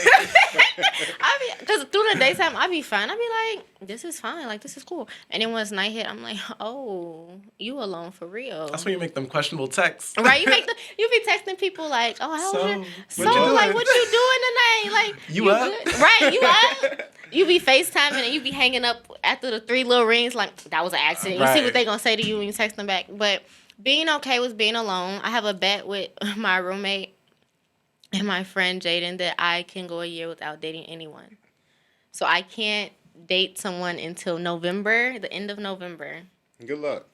Because through the daytime I be fine. I be like, this is fine, like this is cool. And then once night hit, I'm like, oh, you alone for real. That's when you make them questionable texts. Right, you be texting people like, oh, how was your what you doing? like what you doing tonight? Like You up? good? Right, you up? You be FaceTiming and you be hanging up after the 3 little rings like that was an accident. You see Right. what they gonna say to you when you text them back. But being okay with being alone, I have a bet with my roommate and my friend Jaden that I can go a year without dating anyone. So I can't date someone until November, the end of November. Good luck.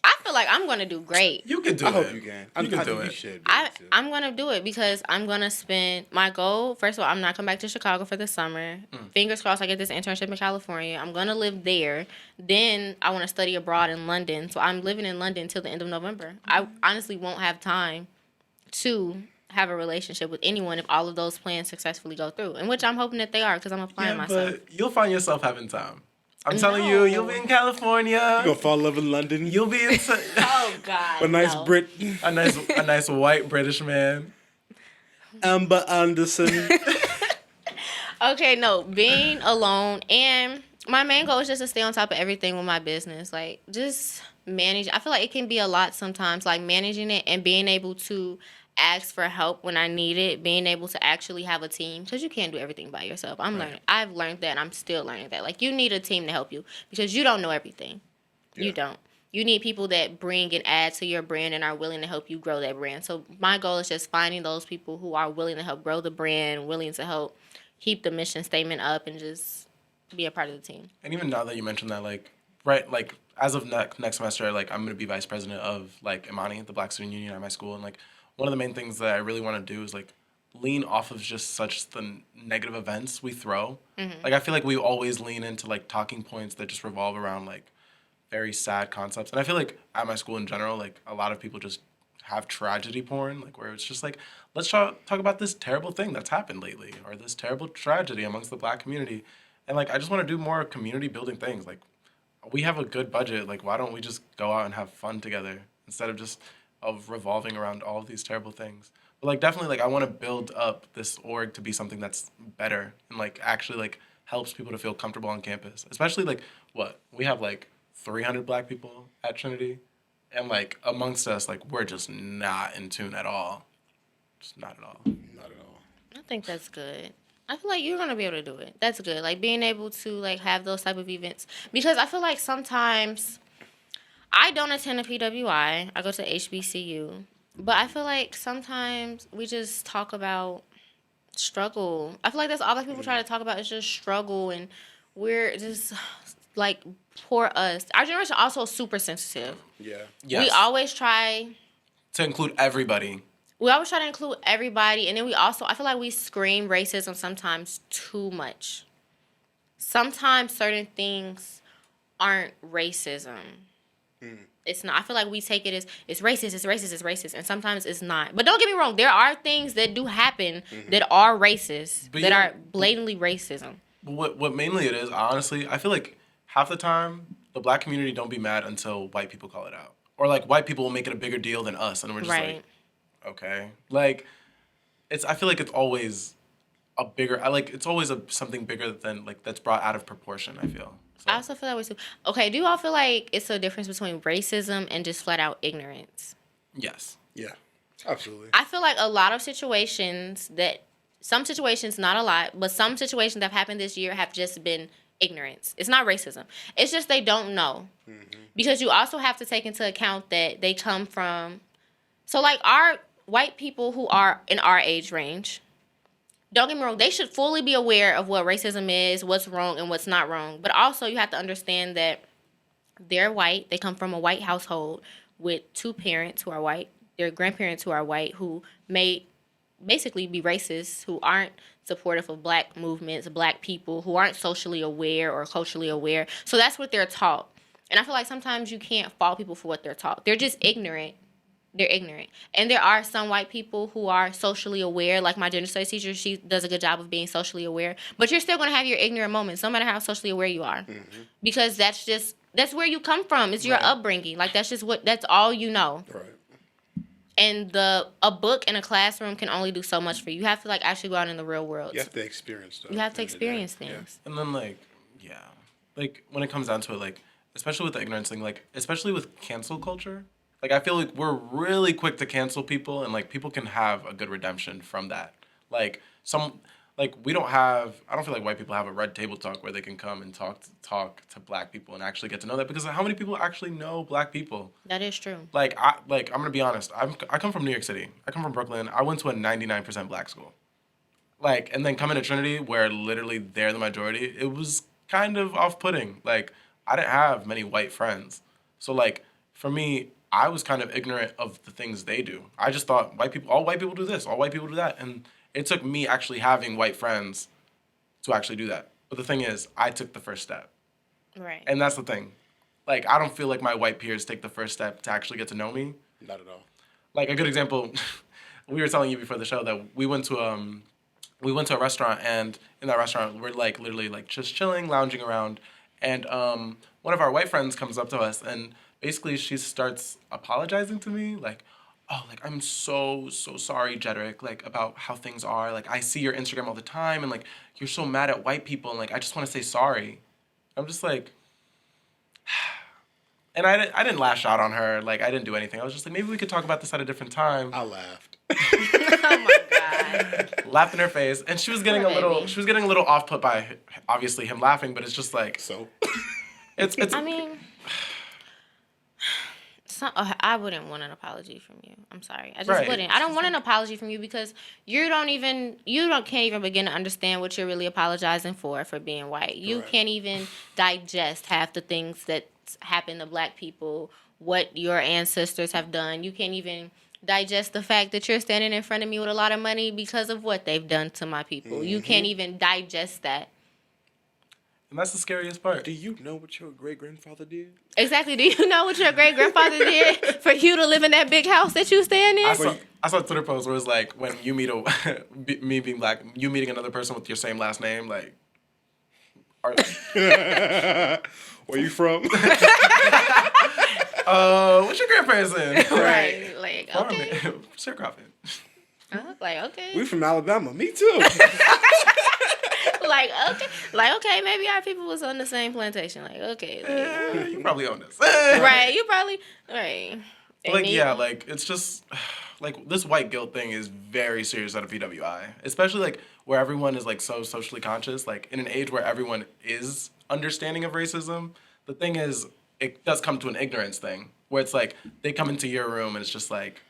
I feel like I'm gonna do great. You can do I it. hope you can. You can do You it. should. be able to. I'm gonna do it because I'm gonna spend my goal. First of all, I'm not coming back to Chicago for the summer. Fingers crossed I get this internship in California. I'm gonna live there. Then I want to study abroad in London. So I'm living in London until the end of November. I honestly won't have time to have a relationship with anyone if all of those plans successfully go through. And which I'm hoping that they are because I'm applying Yeah, myself. but you'll find yourself having time. I'm telling you, you'll be in California. You gonna fall in love in London? You'll be in Oh God. a nice no. Brit, a nice white British man. Amber Anderson. Okay, no, being alone and my main goal is just to stay on top of everything with my business. Like, just manage. I feel like it can be a lot sometimes, like managing it and being able to ask for help when I need it, being able to actually have a team because you can't do everything by yourself. I've learned that and I'm still learning that. Like, you need a team to help you because you don't know everything. Yeah. You don't. You need people that bring and add to your brand and are willing to help you grow that brand. So my goal is just finding those people who are willing to help grow the brand, willing to help keep the mission statement up and just be a part of the team. And even now that you mentioned that, like, right, like, as of next semester, like, I'm going to be vice president of, like, Imani, the Black Student Union at my school. And, like, one of the main things that I really want to do is, like, lean off of just such the negative events we throw. Like, I feel like we always lean into, like, talking points that just revolve around, like, very sad concepts. And I feel like at my school in general, like, a lot of people just have tragedy porn, like, where it's just like, let's talk about this terrible thing that's happened lately or this terrible tragedy amongst the Black community. And, like, I just want to do more community building things. Like, we have a good budget. Like, why don't we just go out and have fun together instead of just revolving around all of these terrible things? But, like, definitely, like, I want to build up this org to be something that's better and, like, actually, like, helps people to feel comfortable on campus. Especially, like, we have, like, 300 Black people at Trinity. And, like, amongst us, like, we're just not in tune at all. Just not at all. Not at all. I think that's good. I feel like you're going to be able to do it. That's good. Like, being able to, like, have those type of events. Because I feel like sometimes I don't attend a PWI. I go to HBCU. But I feel like sometimes we just talk about struggle. I feel like that's all that people try to talk about is just struggle. And we're just, like, poor us. Our generation also super sensitive. Yeah. Yes. We always try to include everybody. We always try to include everybody, and then I feel like we scream racism sometimes too much. Sometimes certain things aren't racism. It's not. I feel like we take it as it's racist, it's racist, it's racist, and sometimes it's not. But don't get me wrong, there are things that do happen that are racist, But that you- are blatantly racism. what mainly it is, honestly, I feel like half the time the black community don't be mad until white people call it out, or like white people will make it a bigger deal than us, and we're just Right. like, okay, like I feel like it's always a bigger. I like it's always something bigger than like that's brought out of proportion. I feel. So. I also feel that way too. Okay, do you all feel like it's a difference between racism and just flat out ignorance? Yes. Yeah, absolutely. I feel like a lot of situations some situations, not a lot, but some situations that have happened this year have just been ignorance. It's not racism. It's just they don't know. Because you also have to take into account that they come from, so like our white people who are in our age range, don't get me wrong, they should fully be aware of what racism is, what's wrong and what's not wrong. But also you have to understand that they're white. They come from a white household with two parents who are white, their grandparents who are white, who may basically be racist, who aren't supportive of black movements, black people, who aren't socially aware or culturally aware. So that's what they're taught. And I feel like sometimes you can't fault people for what they're taught. They're just ignorant. They're ignorant. And there are some white people who are socially aware. Like my gender studies teacher, she does a good job of being socially aware. But you're still going to have your ignorant moments, no matter how socially aware you are. Because that's where you come from. It's your upbringing. Like that's all you know. Right. And a book in a classroom can only do so much for you. You have to like actually go out in the real world. You have to experience stuff. You have to at the end of the day. experience things. And then like when it comes down to it, like especially with the ignorance thing, like especially with cancel culture, like I feel like we're really quick to cancel people, and like people can have a good redemption from that. Like we don't have. I don't feel like white people have a red table talk where they can come and talk to black people and actually get to know that, because how many people actually know black people? That is true. I'm gonna be honest. I come from New York City. I come from Brooklyn. I went to a 99% black school. Like, and then coming to Trinity, where literally they're the majority, it was kind of off-putting. Like, I didn't have many white friends, so like for me, I was kind of ignorant of the things they do. I just thought all white people do this, all white people do that, and it took me actually having white friends to actually do that. But the thing is, I took the first step. Right. And that's the thing. Like, I don't feel like my white peers take the first step to actually get to know me. Not at all. Like, a good example, we were telling you before the show that we went to a restaurant, and in that restaurant, we're, like, literally, like, just chilling, lounging around, and one of our white friends comes up to us, and basically she starts apologizing to me, like, oh, like, I'm so sorry, Jedrick, like, about how things are. Like, I see your Instagram all the time, and, like, you're so mad at white people, and, like, I just want to say sorry. I'm just like... And I didn't lash out on her. Like, I didn't do anything. I was just like, maybe we could talk about this at a different time. I laughed. Oh my God. Laughed in her face. And she was getting Poor a little... baby. She was getting a little off-put by, obviously, him laughing, but it's just like... So, It's I mean, I wouldn't want an apology from you. I'm sorry. I just Right. wouldn't. I don't want an apology from you because can't even begin to understand what you're really apologizing for being white. You Correct. can't even digest half the things that happen to black people, what your ancestors have done. You can't even digest the fact that you're standing in front of me with a lot of money because of what they've done to my people. You can't even digest that. And that's the scariest part. do you know what your great grandfather did? Exactly. Do you know what your great grandfather did for you to live in that big house that you stand in? I saw a Twitter post where it's like, when you meet me being black, you meeting another person with your same last name, like... Where you from? What's your grandparents in? Right. Like, okay. Sharecropping. Like, okay. We from Alabama. Me too. Like, okay, maybe our people was on the same plantation. Like, okay. Like, You probably own this. right. You probably, right. And Like, me- yeah, like, it's just, like, this white guilt thing is very serious at a PWI. Especially, like, where everyone is, like, so socially conscious. Like, in an age where everyone is understanding of racism, the thing is, it does come to an ignorance thing. Where it's like, they come into your room and it's just like,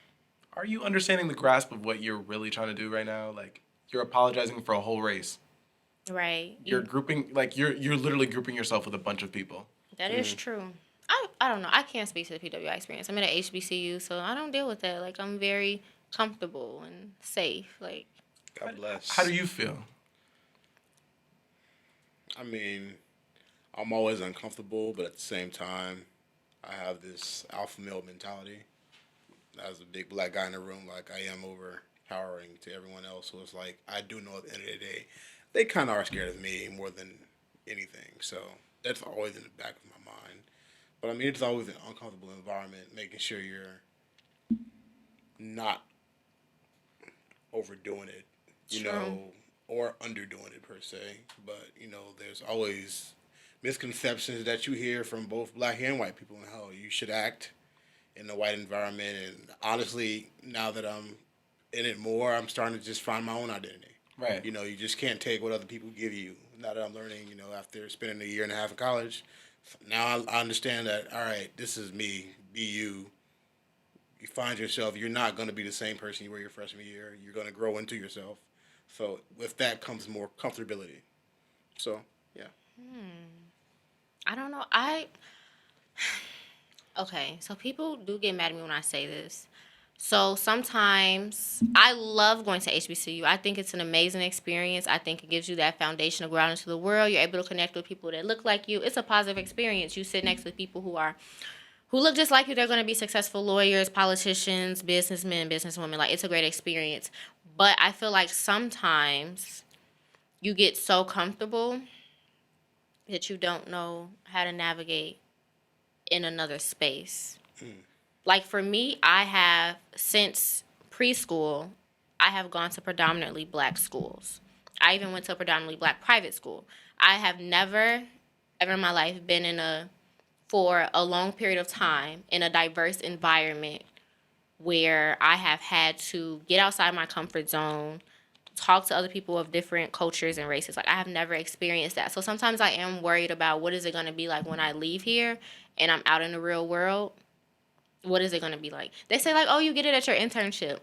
are you understanding the grasp of what you're really trying to do right now? Like, you're apologizing for a whole race. Right. You're grouping, like, you're literally grouping yourself with a bunch of people. That is true. I don't know. I can't speak to the PWI experience. I'm at a HBCU, so I don't deal with that. Like, I'm very comfortable and safe. Like, God bless. How do you feel? I mean, I'm always uncomfortable, but at the same time, I have this alpha male mentality. As a big black guy in the room, like I am overpowering to everyone else. So it's like I do know at the end of the day, they kind of are scared of me more than anything. So that's always in the back of my mind. But I mean, it's always an uncomfortable environment, making sure you're not overdoing it, True. or underdoing it per se. But there's always misconceptions that you hear from both black and white people on how you should act in the white environment. And honestly, now that I'm in it more, I'm starting to just find my own identity. Right. You just can't take what other people give you. Now that I'm learning, after spending a year and a half in college, now I understand that, all right, this is me, be you. You find yourself, you're not going to be the same person you were your freshman year. You're going to grow into yourself. So with that comes more comfortability. So, yeah. I don't know. Okay, so people do get mad at me when I say this. So sometimes I love going to HBCU. I think it's an amazing experience. I think it gives you that foundation to go out into the world. You're able to connect with people that look like you. It's a positive experience. You sit next to people who look just like you. They're going to be successful lawyers, politicians, businessmen, businesswomen. Like, it's a great experience. But I feel like sometimes you get so comfortable that you don't know how to navigate in another space. Like, for me, I have, since preschool, I have gone to predominantly black schools. I even went to a predominantly black private school. I have never, ever in my life been for a long period of time in a diverse environment where I have had to get outside my comfort zone, talk to other people of different cultures and races. Like, I have never experienced that. So sometimes I am worried about what is it going to be like when I leave here and I'm out in the real world. What is it going to be like? They say, like, oh, you get it at your internship.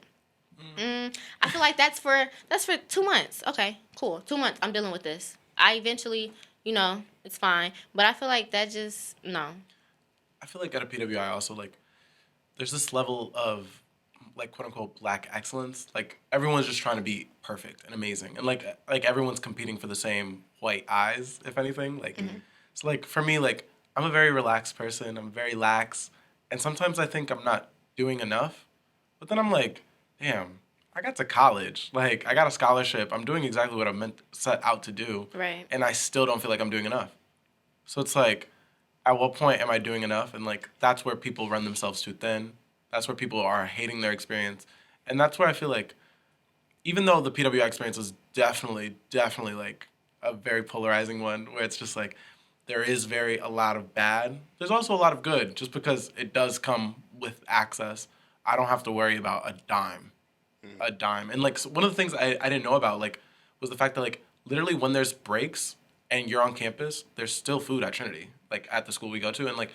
I feel like that's for 2 months. Okay, cool. 2 months. I'm dealing with this. I eventually, it's fine. But I feel like that just, no. I feel like at a PWI also, like, there's this level of, like, quote unquote black excellence. Like, everyone's just trying to be perfect and amazing, and like everyone's competing for the same white eyes, if anything. Like, so, like, for me, like, I'm a very relaxed person. I'm very lax, and sometimes I think I'm not doing enough, but then I'm like, damn, I got to college. Like, I got a scholarship. I'm doing exactly what I'm set out to do, Right. and I still don't feel like I'm doing enough. So it's like, at what point am I doing enough? And, like, that's where people run themselves too thin. That's where people are hating their experience. And that's where I feel like, even though the PWI experience is definitely, like, a very polarizing one, where it's just like, there is a lot of bad. There's also a lot of good, just because it does come with access. I don't have to worry about a dime. And, like, so one of the things I didn't know about, like, was the fact that, like, literally when there's breaks and you're on campus, there's still food at Trinity, like, at the school we go to. And, like,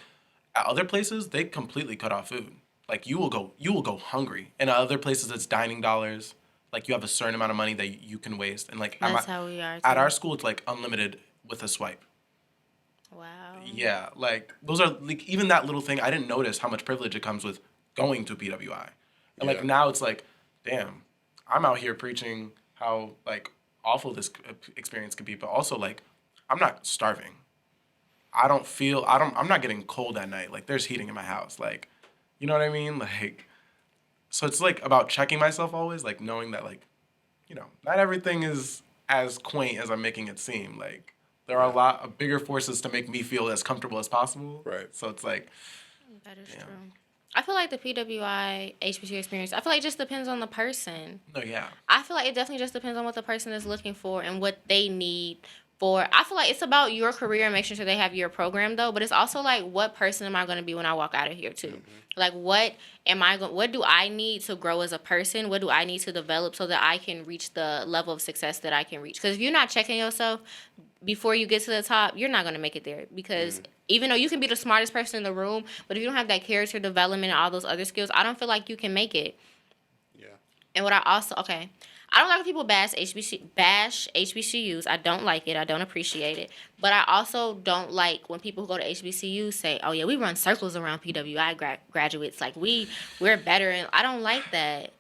at other places, they completely cut off food. Like, you will go hungry. And at other places, it's dining dollars. Like, you have a certain amount of money that you can waste. And, like, That's how we are, at too. our school, it's, like, unlimited with a swipe. Wow. Yeah, like, those are, like, even that little thing, I didn't notice how much privilege it comes with going to PWI. And, like, Yeah. now it's like, damn, I'm out here preaching how, like, awful this experience could be, but also, like, I'm not starving. I'm not getting cold at night. Like, there's heating in my house. Like, you know what I mean? Like, so it's, like, about checking myself always, like, knowing that, like, not everything is as quaint as I'm making it seem. Like, there are a lot of bigger forces to make me feel as comfortable as possible. Right. So it's like, That is Yeah. true. I feel like the PWI HBCU experience, I feel like it just depends on the person. no, yeah. I feel like it definitely just depends on what the person is looking for and what they need for. I feel like it's about your career and making sure they have your program, though, but it's also like, what person am I going to be when I walk out of here, too? Like, what do I need to grow as a person? What do I need to develop so that I can reach the level of success that I can reach? Because if you're not checking yourself before you get to the top, you're not going to make it there. Because even though you can be the smartest person in the room, but if you don't have that character development and all those other skills, I don't feel like you can make it. Yeah. And what I don't like when people bash HBCUs. I don't like it. I don't appreciate it. But I also don't like when people who go to HBCUs say, oh, yeah, we run circles around PWI graduates. Like, we're better. And I don't like that.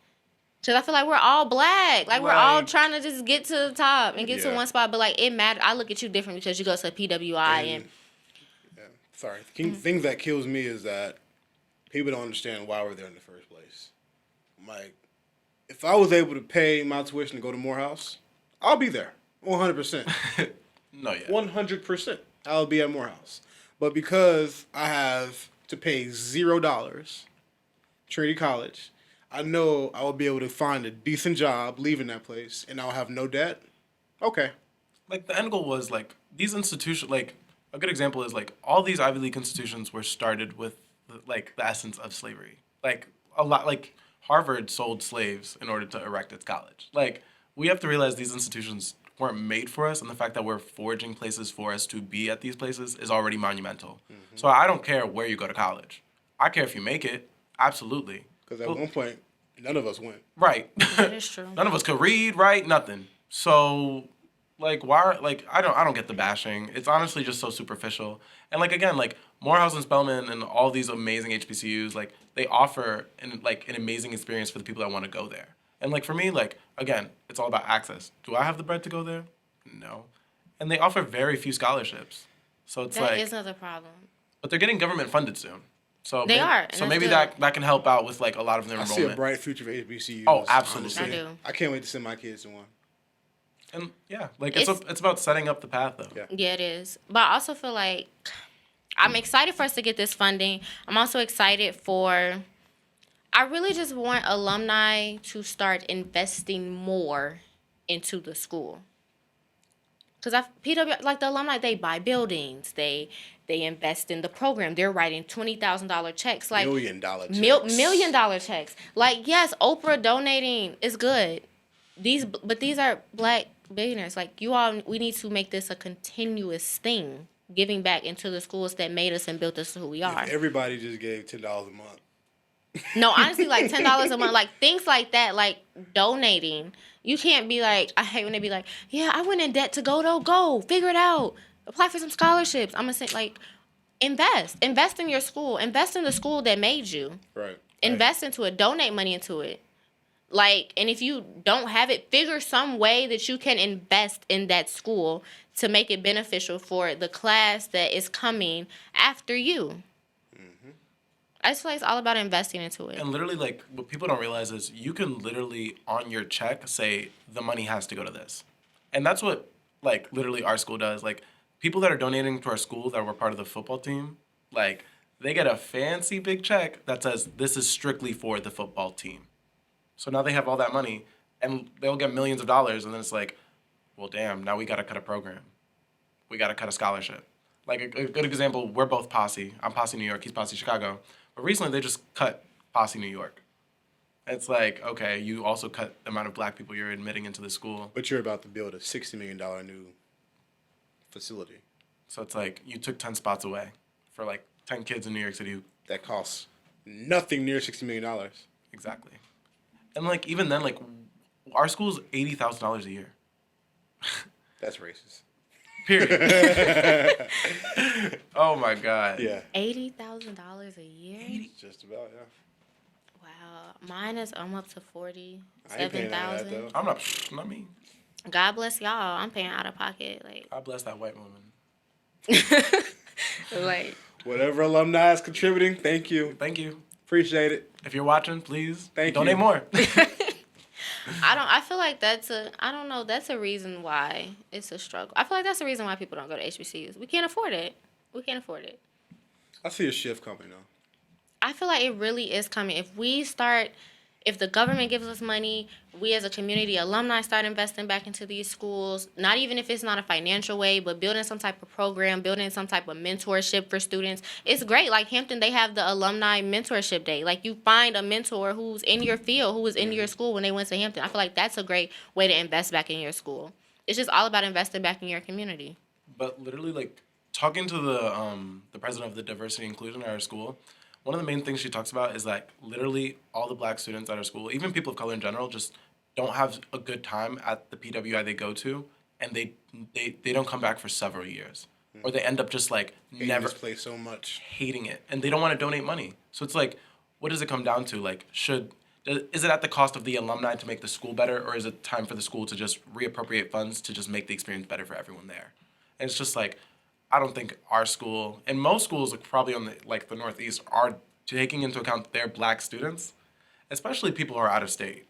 Because I feel like we're all black. Like, we're all Like- trying to just get to the top and get to Yeah. one spot. But, like, it matters. I look at you different because you go to PWI and Sorry. Things that kills me is that people don't understand why we're there in the first place. I'm like, if I was able to pay my tuition to go to Morehouse, I'll be there. 100%. No, yeah. 100%. I'll be at Morehouse. But because I have to pay $0, Trinity College, I know I will be able to find a decent job leaving that place, and I'll have no debt. Okay. Like the end goal was like these institutions. Like a good example is like all these Ivy League institutions were started with like the essence of slavery. Like a lot. Like Harvard sold slaves in order to erect its college. Like we have to realize these institutions weren't made for us, and the fact that we're forging places for us to be at these places is already monumental. So I don't care where you go to college. I care if you make it. Absolutely. Because at one point, none of us went. Right. That is true. None of us could read, write, nothing. So, like, why? Like, I don't get the bashing. It's honestly just so superficial. And like again, like Morehouse and Spelman and all these amazing HBCUs, like they offer an amazing experience for the people that want to go there. And like for me, like again, it's all about access. Do I have the bread to go there? No. And they offer very few scholarships. So it's That like, is another problem. but they're getting government funded soon. So They are, and So that's maybe good. that can help out with like a lot of their I enrollment. see a bright future for HBCUs. Oh, absolutely. honestly. I do. I can't wait to send my kids to one. And yeah, like It's- it's about setting up the path though. Yeah. Yeah, it is. But I also feel like I'm excited for us to get this funding. I'm also excited for. I really just want alumni to start investing more into the school. Because PW, like the alumni, they buy buildings, they invest in the program. They're writing $20,000 checks, like $1 million checks. $1 million checks. Like yes, Oprah donating is good. But these are black billionaires. Like we need to make this a continuous thing, giving back into the schools that made us and built us to who we are. If everybody just gave $10 a month. No, honestly, like $10 a month, like things like that, like donating. You can't be like, I hate when they be like, yeah, I went in debt to go, figure it out, apply for some scholarships. I'm gonna say like, invest in your school, invest in the school that made you, Right. invest into it, donate money into it. Like, and if you don't have it, figure some way that you can invest in that school to make it beneficial for the class that is coming after you. I just feel like it's all about investing into it. And literally, like, what people don't realize is you can literally, on your check, say, the money has to go to this. And that's what, like, literally our school does. Like, people that are donating to our school that were part of the football team, like, they get a fancy big check that says, this is strictly for the football team. So now they have all that money, and they'll get millions of dollars, and then it's like, well, damn, now we got to cut a program. We got to cut a scholarship. Like, a good example, we're both Posse. I'm Posse New York, he's Posse Chicago. But recently, they just cut Posse New York. It's like, okay, you also cut the amount of black people you're admitting into the school. But you're about to build a $60 million new facility So it's like, you took 10 spots away for like 10 kids in New York City. that costs nothing near $60 million. Exactly. And like, even then, like, our school's $80,000 a year. That's racist. Period. Oh my God. Yeah. $80,000 a year? Just about, yeah. Wow. Mine is I'm up to I ain't paying none of that, 47,000. though. I'm not me. God bless y'all. I'm paying out of pocket. Like, God bless that white woman. like Whatever alumni is contributing, thank you. Thank you. Appreciate it. If you're watching, please Thank donate you. more. I feel like that's a reason why it's a struggle. I feel like that's the reason why people don't go to HBCUs. We can't afford it. I see a shift coming, though. I feel like it really is coming. If the government gives us money, we as a community, alumni start investing back into these schools, not even if it's not a financial way, but building some type of program, building some type of mentorship for students. It's great. Like Hampton, they have the alumni mentorship day. Like you find a mentor who's in your field, who was in your school when they went to Hampton. I feel like that's a great way to invest back in your school. It's just all about investing back in your community. But literally, like, talking to the president of the diversity and inclusion at our school, one of the main things she talks about is like literally all the black students at our school, even people of color in general, just don't have a good time at the PWI they go to, and they don't come back for several years, or they end up just like Hating never this place so much. hating it, and they don't want to donate money. So it's like, what does it come down to? Like, is it at the cost of the alumni to make the school better, or is it time for the school to just reappropriate funds to just make the experience better for everyone there? And it's just like, I don't think our school, and most schools probably on the Northeast, are taking into account their black students, especially people who are out of state.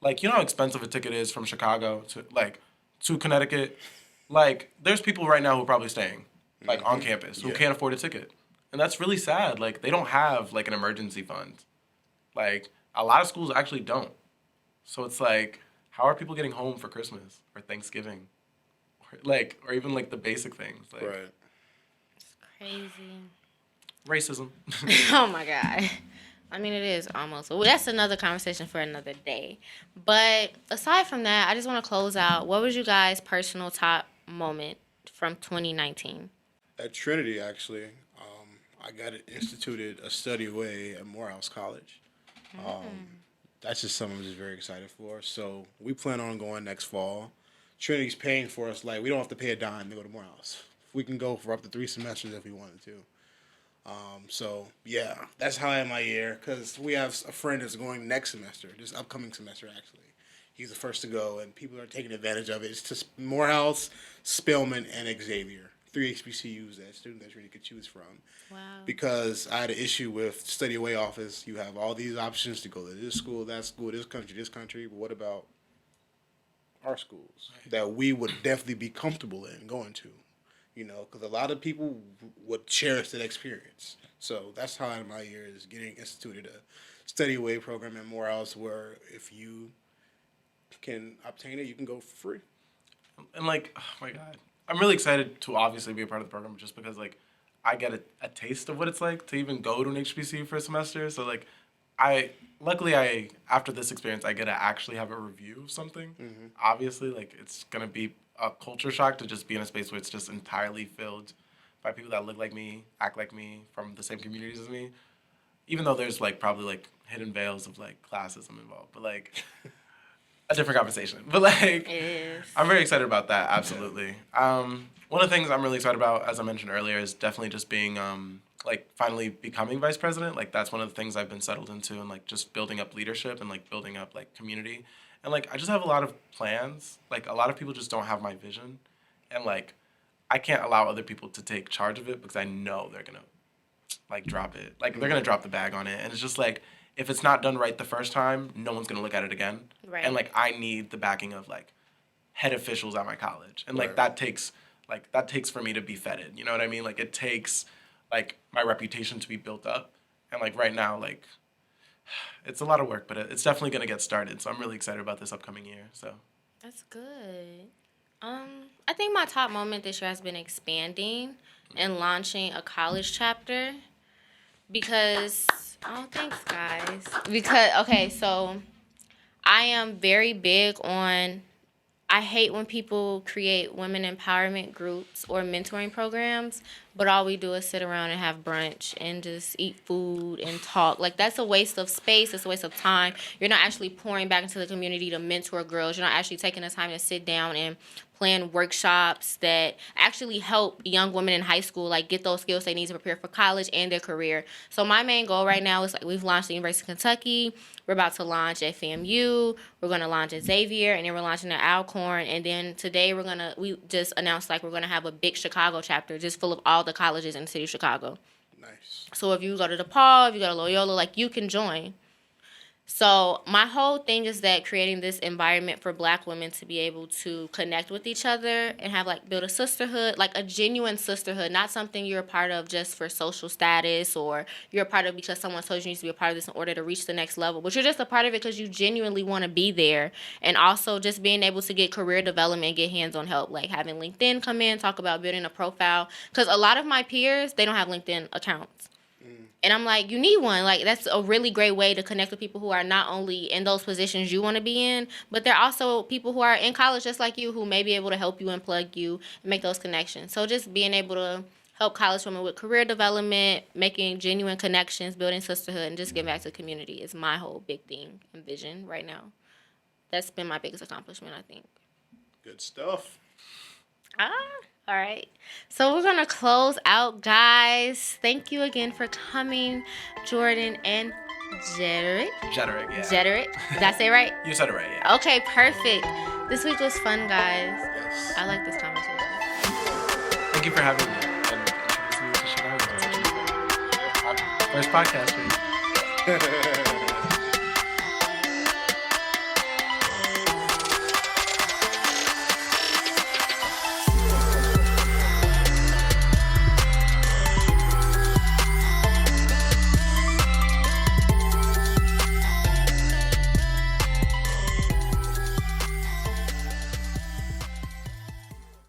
Like, you know how expensive a ticket is from Chicago to Connecticut, like, there's people right now who are probably staying, like, on campus who can't afford a ticket. And that's really sad. Like, they don't have, like, an emergency fund. Like, a lot of schools actually don't. So it's like, how are people getting home for Christmas or Thanksgiving? Or even, like, the basic things. Like, Right. It's crazy. Racism. Oh my God. I mean, it is almost. Well, that's another conversation for another day. But aside from that, I just want to close out. What was you guys' personal top moment from 2019? At Trinity, actually, I got instituted a study away at Morehouse College. That's just something I'm just very excited for. So we plan on going next fall. Trinity's paying for us. Like, we don't have to pay a dime to go to Morehouse. We can go for up to 3 semesters if we wanted to. So, yeah, that's how I am my year, because we have a friend that's going next semester, this upcoming semester, actually. He's the first to go, and people are taking advantage of it. It's just Morehouse, Spelman, and Xavier. 3 HBCUs that students really could choose from. Wow. Because I had an issue with study away office. You have all these options to go to this school, that school, this country. But what about our schools that we would definitely be comfortable in going to? You know, because a lot of people would cherish that experience. So that's how my year is getting instituted a study away program at Morehouse, where if you can obtain it, you can go for free. And, like, oh my God. I'm really excited to obviously be a part of the program just because, like, I get a taste of what it's like to even go to an HBCU for a semester. So, like, luckily, after this experience, I get to actually have a review of something. Mm-hmm. Obviously, like, it's going to be a culture shock to just be in a space where it's just entirely filled by people that look like me, act like me, from the same communities as me. Even though there's, like, probably, like, hidden veils of, like, classism involved. But, like, a different conversation. But, like, I'm very excited about that, absolutely. One of the things I'm really excited about, as I mentioned earlier, is definitely just being, like, finally becoming vice president. Like, that's one of the things I've been settled into, and, like, just building up leadership and, like, building up, like, community. And, like, I just have a lot of plans. Like, a lot of people just don't have my vision. And, like, I can't allow other people to take charge of it because I know they're going to, like, drop it. Like, they're going to drop the bag on it. And it's just, like, if it's not done right the first time, no one's going to look at it again. Right. And, like, I need the backing of, like, head officials at my college. And, like, Right. that takes for me to be feted. You know what I mean? Like, it takes, like, my reputation to be built up. And, like, right now, like, it's a lot of work, but it's definitely going to get started. So I'm really excited about this upcoming year. So That's good. I think my top moment this year has been expanding and launching a college chapter because, oh, thanks, guys. Because, okay, so I am very big on, I hate when people create women empowerment groups or mentoring programs, but all we do is sit around and have brunch and just eat food and talk. Like, that's a waste of space. It's a waste of time. You're not actually pouring back into the community to mentor girls. You're not actually taking the time to sit down and plan workshops that actually help young women in high school, like, get those skills they need to prepare for college and their career. So my main goal right now is, like, we've launched the University of Kentucky. We're about to launch at FAMU. We're going to launch at Xavier, and then we're launching at Alcorn. And then today we just announced, like, we're going to have a big Chicago chapter just full of all the colleges in the city of Chicago. Nice. So if you go to DePaul, if you go to Loyola, like, you can join. So my whole thing is that creating this environment for Black women to be able to connect with each other and have, like, build a sisterhood, like a genuine sisterhood, not something you're a part of just for social status or you're a part of because someone told you need to be a part of this in order to reach the next level, but you're just a part of it because you genuinely want to be there. And also just being able to get career development and get hands-on help, like having LinkedIn come in, talk about building a profile, because a lot of my peers, they don't have LinkedIn accounts. And I'm like, you need one. Like, that's a really great way to connect with people who are not only in those positions you want to be in, but they're also people who are in college just like you who may be able to help you and plug you and make those connections. So just being able to help college women with career development, making genuine connections, building sisterhood, and just giving back to the community is my whole big thing and vision right now. That's been my biggest accomplishment, I think. Good stuff. All right. So we're going to close out, guys. Thank you again for coming, Jordan and Jedrick. Jedrick, yeah. Jedrick. Did I say it right? You said it right, yeah. Okay, perfect. This week was fun, guys. Yes. I like this conversation. Thank you for having me. And introducing me to Chicago. First podcast, right?